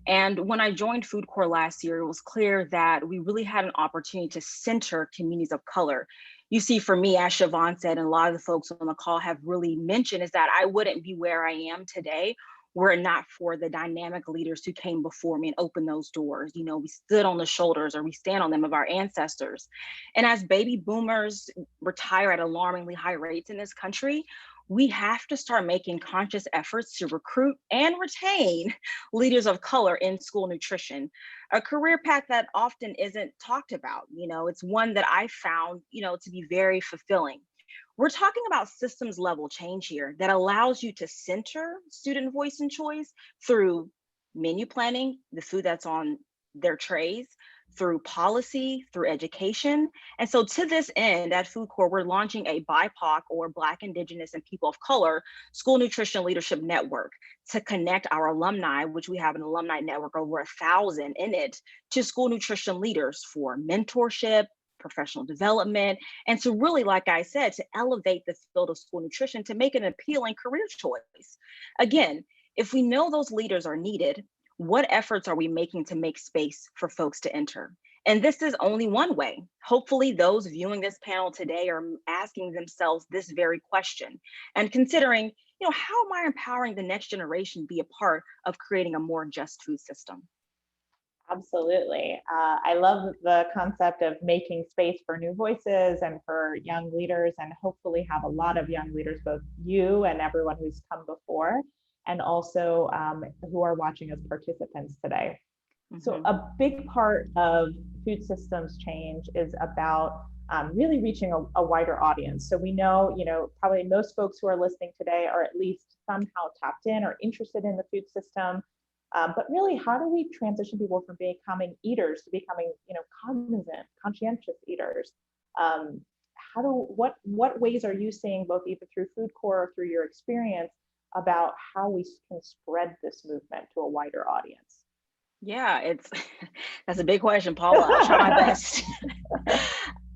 And when I joined Food Corps last year, it was clear that we really had an opportunity to center communities of color. You see, for me, as Siobhan said, and a lot of the folks on the call have really mentioned, is that I wouldn't be where I am today were it not for the dynamic leaders who came before me and opened those doors. You know, we stood on the shoulders, or we stand on them, of our ancestors. And as baby boomers retire at alarmingly high rates in this country, we have to start making conscious efforts to recruit and retain leaders of color in school nutrition, a career path that often isn't talked about. You know, it's one that I found, you know, to be very fulfilling. We're talking about systems level change here that allows you to center student voice and choice through menu planning, the food that's on their trays, through policy, through education. And so to this end, at Food Corps, we're launching a BIPOC, or Black, Indigenous, and People of Color School Nutrition Leadership Network to connect our alumni, which we have an alumni network over 1,000 in it, to school nutrition leaders for mentorship, professional development, and to really, like I said, to elevate the field of school nutrition to make it an appealing career choice. Again, if we know those leaders are needed, what efforts are we making to make space for folks to enter? And this is only one way. Hopefully those viewing this panel today are asking themselves this very question and considering, you know, how am I empowering the next generation to be a part of creating a more just food system? Absolutely. I love the concept of making space for new voices and for young leaders, and hopefully have a lot of young leaders, both you and everyone who's come before, and also who are watching as participants today. So a big part of food systems change is about really reaching a wider audience. So we know, you know, probably most folks who are listening today are at least somehow tapped in or interested in the food system. But really, how do we transition people from becoming eaters to becoming, you know, cognizant, conscientious eaters? What ways are you seeing, both either through Food Corps or through your experience, about how we can spread this movement to a wider audience? Yeah, that's a big question, Paula. I'll try my best.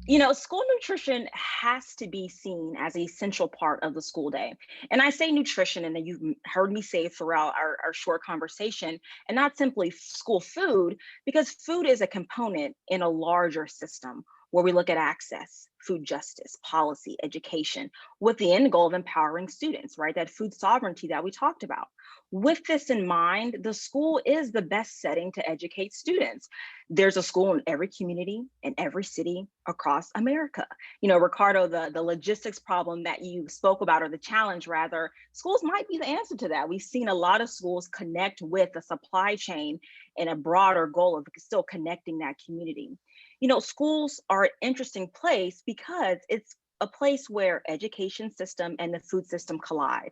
You know, school nutrition has to be seen as an essential part of the school day. And I say nutrition, and then you've heard me say throughout our short conversation, and not simply school food, because food is a component in a larger system where we look at access, food justice, policy, education, with the end goal of empowering students, right? That food sovereignty that we talked about. With this in mind, the school is the best setting to educate students. There's a school in every community, in every city across America. You know, Ricardo, the logistics problem that you spoke about, or the challenge rather, schools might be the answer to that. We've seen a lot of schools connect with the supply chain in a broader goal of still connecting that community. You know, schools are an interesting place because it's a place where education system and the food system collide.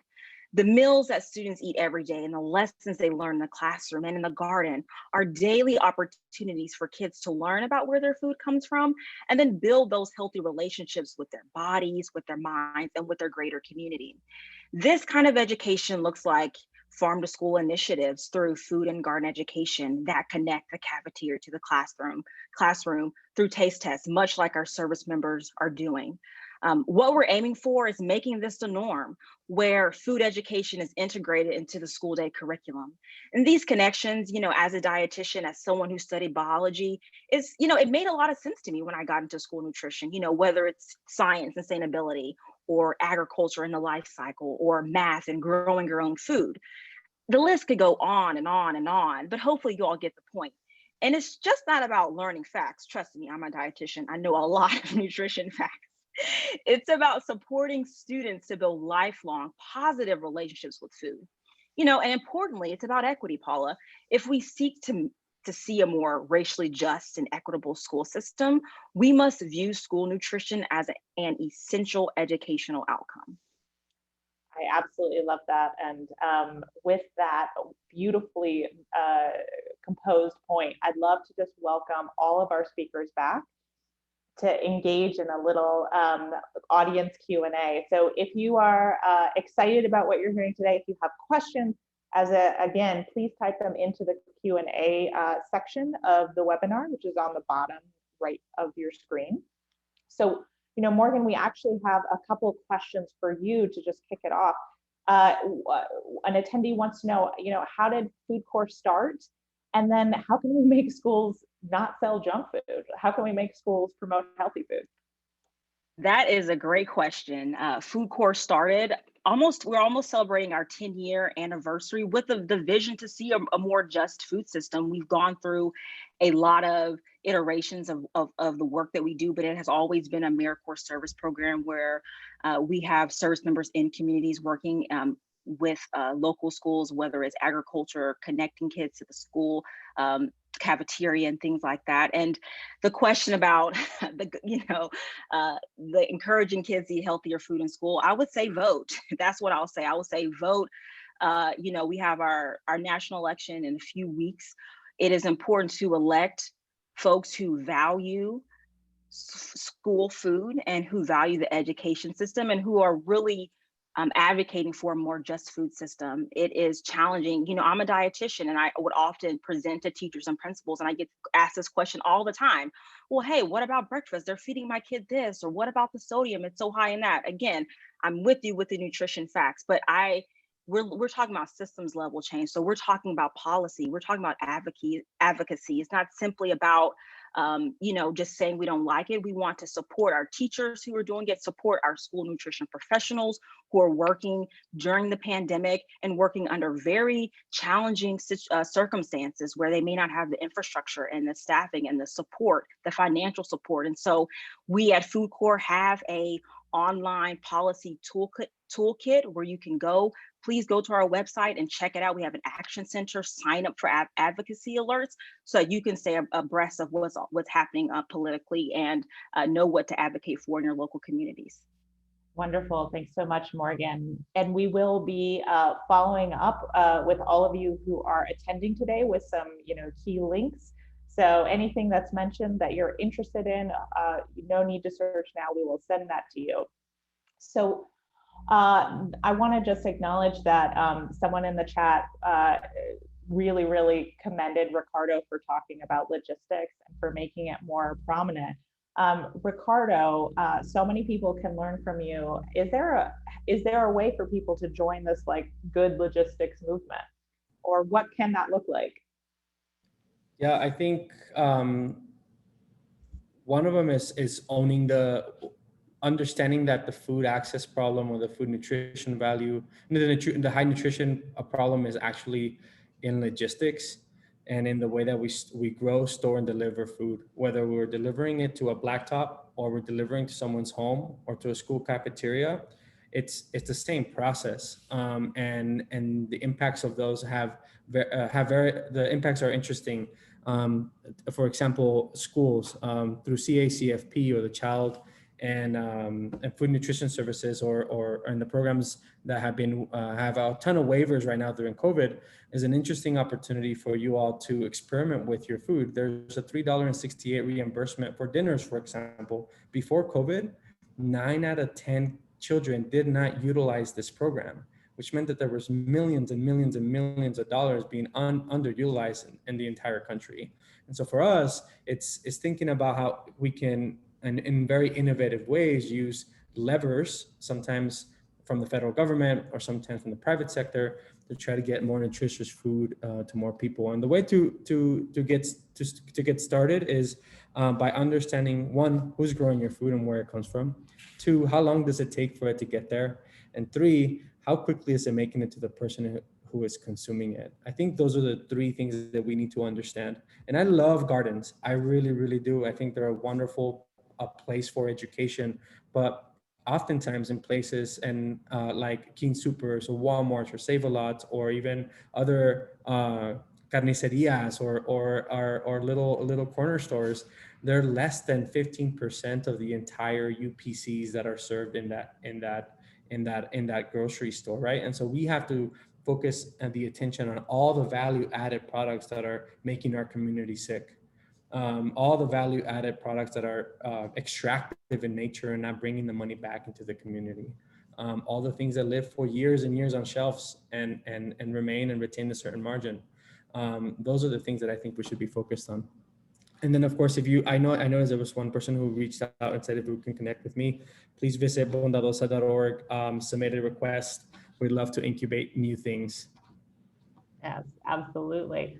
The meals that students eat every day and the lessons they learn in the classroom and in the garden are daily opportunities for kids to learn about where their food comes from, and then build those healthy relationships with their bodies, with their minds, and with their greater community. This kind of education looks like farm to school initiatives through food and garden education that connect the cafeteria to the classroom through taste tests, much like our service members are doing. What we're aiming for is making this the norm, where food education is integrated into the school day curriculum. And these connections, you know, as a dietitian, as someone who studied biology, is, you know, it made a lot of sense to me when I got into school nutrition, you know, whether it's science and sustainability, or agriculture and the life cycle, or math and growing your own food. The list could go on and on and on, but hopefully you all get the point. And it's just not about learning facts. Trust me, I'm a dietitian. I know a lot of nutrition facts. It's about supporting students to build lifelong positive relationships with food. You know, and importantly, it's about equity, Paula. If we seek to see a more racially just and equitable school system, we must view school nutrition as an essential educational outcome. absolutely love that. And with that beautifully composed point, I'd love to just welcome all of our speakers back to engage in a little audience Q&A. So if you are excited about what you're hearing today, if you have questions, again, please type them into the Q&A section of the webinar, which is on the bottom right of your screen. So, Morgan, we actually have a couple of questions for you to just kick it off. An attendee wants to know, how did Food Corps start? And then how can we make schools not sell junk food? How can we make schools promote healthy food? That is a great question. Food Corps started we're almost celebrating our 10-year anniversary with the vision to see a more just food system. We've gone through a lot of iterations of the work that we do, but it has always been a AmeriCorps service program where we have service members in communities working with local schools, whether it's agriculture, connecting kids to the school, cafeteria and things like that. And the question about the encouraging kids to eat healthier food in school, I would say vote. That's what I'll say. I would say vote. We have our national election in a few weeks. It is important to elect folks who value school food and who value the education system and who are really advocating for a more just food system. It is challenging. I'm a dietitian and I would often present to teachers and principals and I get asked this question all the time. Well, hey, what about breakfast? They're feeding my kid this, or what about the sodium? It's so high in that. Again, I'm with you with the nutrition facts, but we're talking about systems level change. So we're talking about policy. We're talking about advocacy. It's not simply about just saying we don't like it. We want to support our teachers who are doing it, support our school nutrition professionals who are working during the pandemic and working under very challenging circumstances where they may not have the infrastructure and the staffing and the support, the financial support. And so we at Food Corps have a online policy toolkit where you can go. Please go to our website and check it out. We have an action center, sign up for advocacy alerts so that you can stay abreast of what's happening politically and know what to advocate for in your local communities. Wonderful. Thanks so much, Morgan. And we will be following up with all of you who are attending today with some key links. So anything that's mentioned that you're interested in, no need to search now. We will send that to you. So I want to just acknowledge that someone in the chat really commended Ricardo for talking about logistics and for making it more prominent. Ricardo, so many people can learn from you. Is there a way for people to join this good logistics movement, or what can that look like? Yeah, I think one of them is owning understanding that the food access problem or the food nutrition value, the high nutrition problem is actually in logistics and in the way that we grow, store, and deliver food, whether we're delivering it to a blacktop or we're delivering to someone's home or to a school cafeteria. It's the same process, and the impacts of those the impacts are interesting. For example, schools through CACFP or the Child and Food Nutrition Services or in the programs that have a ton of waivers right now during COVID is an interesting opportunity for you all to experiment with your food. There's a $3.68 reimbursement for dinners, for example. Before COVID, 9 out of 10 children did not utilize this program, which meant that there was millions and millions and millions of dollars being underutilized in the entire country. And so for us, it's thinking about how we can, and in very innovative ways, use levers, sometimes from the federal government or sometimes from the private sector, to try to get more nutritious food to more people. And the way to get started is by understanding, one, who's growing your food and where it comes from. 2, how long does it take for it to get there? And 3, how quickly is it making it to the person who is consuming it? I think those are the 3 things that we need to understand. And I love gardens. I really, really do. I think they're a wonderful place for education, but oftentimes in places and like King Supers or Walmarts or Save-A-Lot or even other carnicerias or little corner stores, they're less than 15% of the entire UPCs that are served in in that grocery store, right? And so we have to focus the attention on all the value-added products that are making our community sick. All the value-added products that are extractive in nature and not bringing the money back into the community. All the things that live for years and years on shelves and remain and retain a certain margin. Those are the things that I think we should be focused on. And then, of course, I know there was one person who reached out and said if you can connect with me, please visit bondadosa.org, submit a request. We'd love to incubate new things. Yes, absolutely.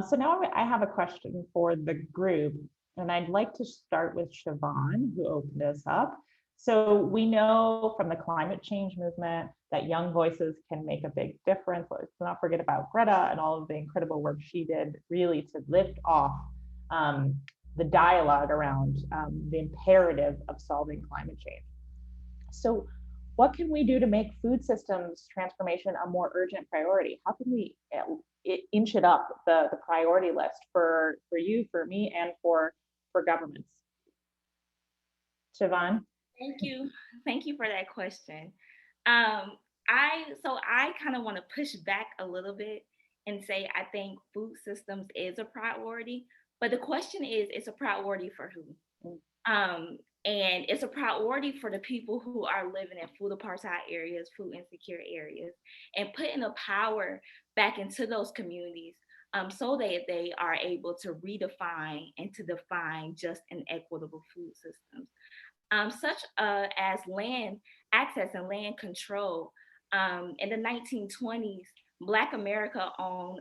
So now I have a question for the group, and I'd like to start with Siobhan, who opened us up. So we know from the climate change movement that young voices can make a big difference. Let's not forget about Greta and all of the incredible work she did really to lift off the dialogue around the imperative of solving climate change. So what can we do to make food systems transformation a more urgent priority? How can we inch it up the priority list for you, for me, and for governments? Siobhan? Thank you for that question. I kind of want to push back a little bit and say I think food systems is a priority, but the question is, it's a priority for who? And it's a priority for the people who are living in food apartheid areas, food insecure areas, and putting the power back into those communities so that they are able to redefine and to define just and equitable food systems. Such as land access and land control. In the 1920s, Black America owned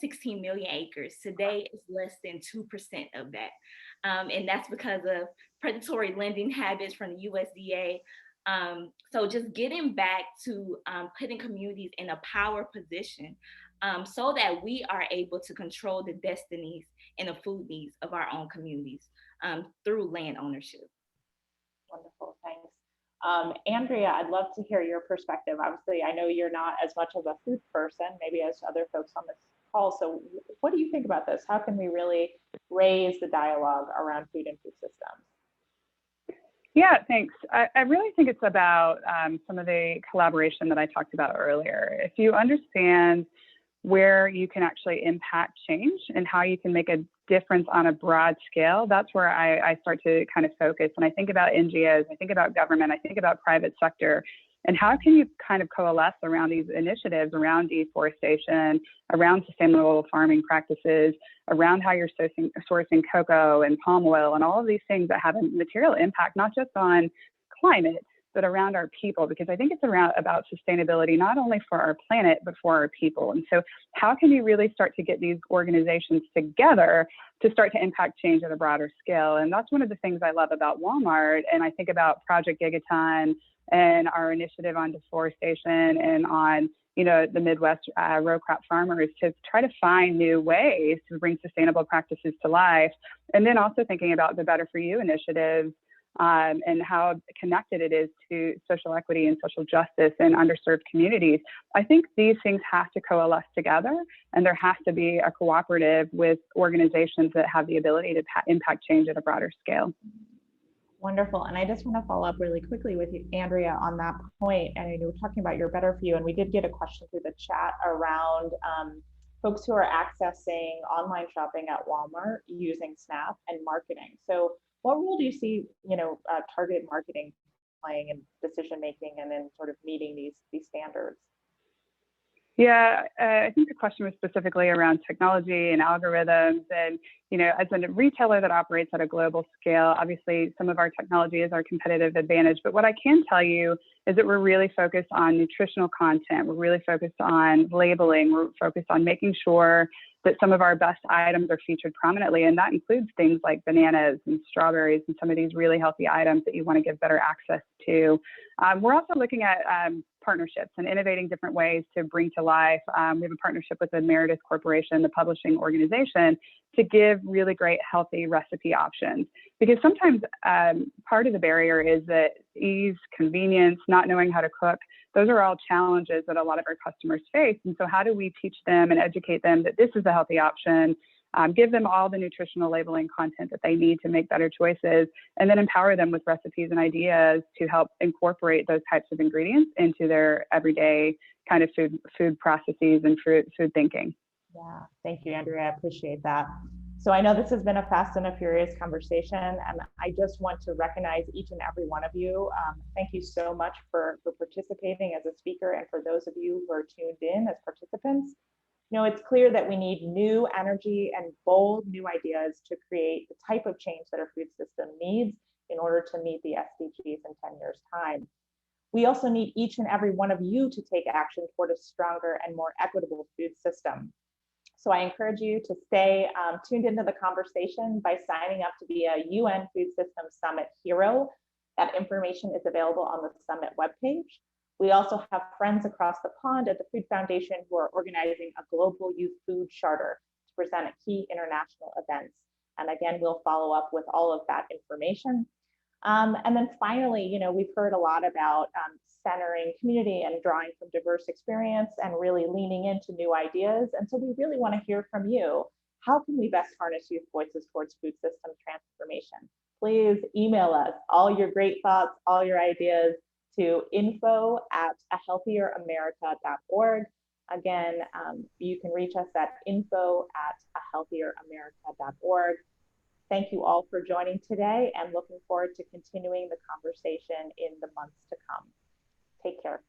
16 million acres. Today, it's less than 2% of that. And that's because of predatory lending habits from the USDA. So just getting back to putting communities in a power position so that we are able to control the destinies and the food needs of our own communities through land ownership. Wonderful, thanks. Andrea, I'd love to hear your perspective. Obviously, I know you're not as much of a food person, maybe as other folks on this call. So what do you think about this? How can we really raise the dialogue around food and food systems? Yeah, thanks. I really think it's about some of the collaboration that I talked about earlier. If you understand where you can actually impact change and how you can make a difference on a broad scale, that's where I start to kind of focus. And I think about NGOs, I think about government, I think about private sector, and how can you kind of coalesce around these initiatives around deforestation, around sustainable farming practices, around how you're sourcing cocoa and palm oil and all of these things that have a material impact, not just on climate, but around our people, because I think it's about sustainability, not only for our planet, but for our people. And so how can you really start to get these organizations together to start to impact change at a broader scale? And that's one of the things I love about Walmart. And I think about Project Gigaton and our initiative on deforestation and on, the Midwest row crop farmers to try to find new ways to bring sustainable practices to life. And then also thinking about the Better For You initiatives and how connected it is to social equity and social justice in underserved communities. I think these things have to coalesce together, and there has to be a cooperative with organizations that have the ability to impact change at a broader scale. Wonderful. And I just want to follow up really quickly with you, Andrea, on that point. And you were talking about your Better For You, and we did get a question through the chat around folks who are accessing online shopping at Walmart using SNAP and marketing. So what role do you see, targeted marketing playing in decision making and in sort of meeting these standards? Yeah, I think the question was specifically around technology and algorithms. And, as a retailer that operates at a global scale, obviously some of our technology is our competitive advantage. But what I can tell you is that we're really focused on nutritional content. We're really focused on labeling. We're focused on making sure that some of our best items are featured prominently. And that includes things like bananas and strawberries and some of these really healthy items that you want to give better access to. We're also looking at partnerships and innovating different ways to bring to life. We have a partnership with the Meredith Corporation, the publishing organization, to give really great healthy recipe options. Because sometimes part of the barrier is that ease, convenience, not knowing how to cook, those are all challenges that a lot of our customers face. And so how do we teach them and educate them that this is a healthy option give them all the nutritional labeling content that they need to make better choices, and then empower them with recipes and ideas to help incorporate those types of ingredients into their everyday kind of food processes and food thinking. Yeah, thank you, Andrea. I appreciate that. So I know this has been a fast and a furious conversation, and I just want to recognize each and every one of you. Thank you so much for participating as a speaker, and for those of you who are tuned in as participants. You know, it's clear that we need new energy and bold new ideas to create the type of change that our food system needs in order to meet the SDGs in 10 years' time. We also need each and every one of you to take action toward a stronger and more equitable food system. So I encourage you to stay tuned into the conversation by signing up to be a UN Food System Summit hero. That information is available on the summit webpage. We also have friends across the pond at the Food Foundation who are organizing a global youth food charter to present at key international events. And again, we'll follow up with all of that information. And then finally, you know, we've heard a lot about centering community and drawing from diverse experience and really leaning into new ideas. And so we really want to hear from you. How can we best harness youth voices towards food system transformation? Please email us all your great thoughts, all your ideas to info@ahealthieramerica.org. Again, you can reach us at info@ahealthieramerica.org. Thank you all for joining today, and looking forward to continuing the conversation in the months to come. Take care.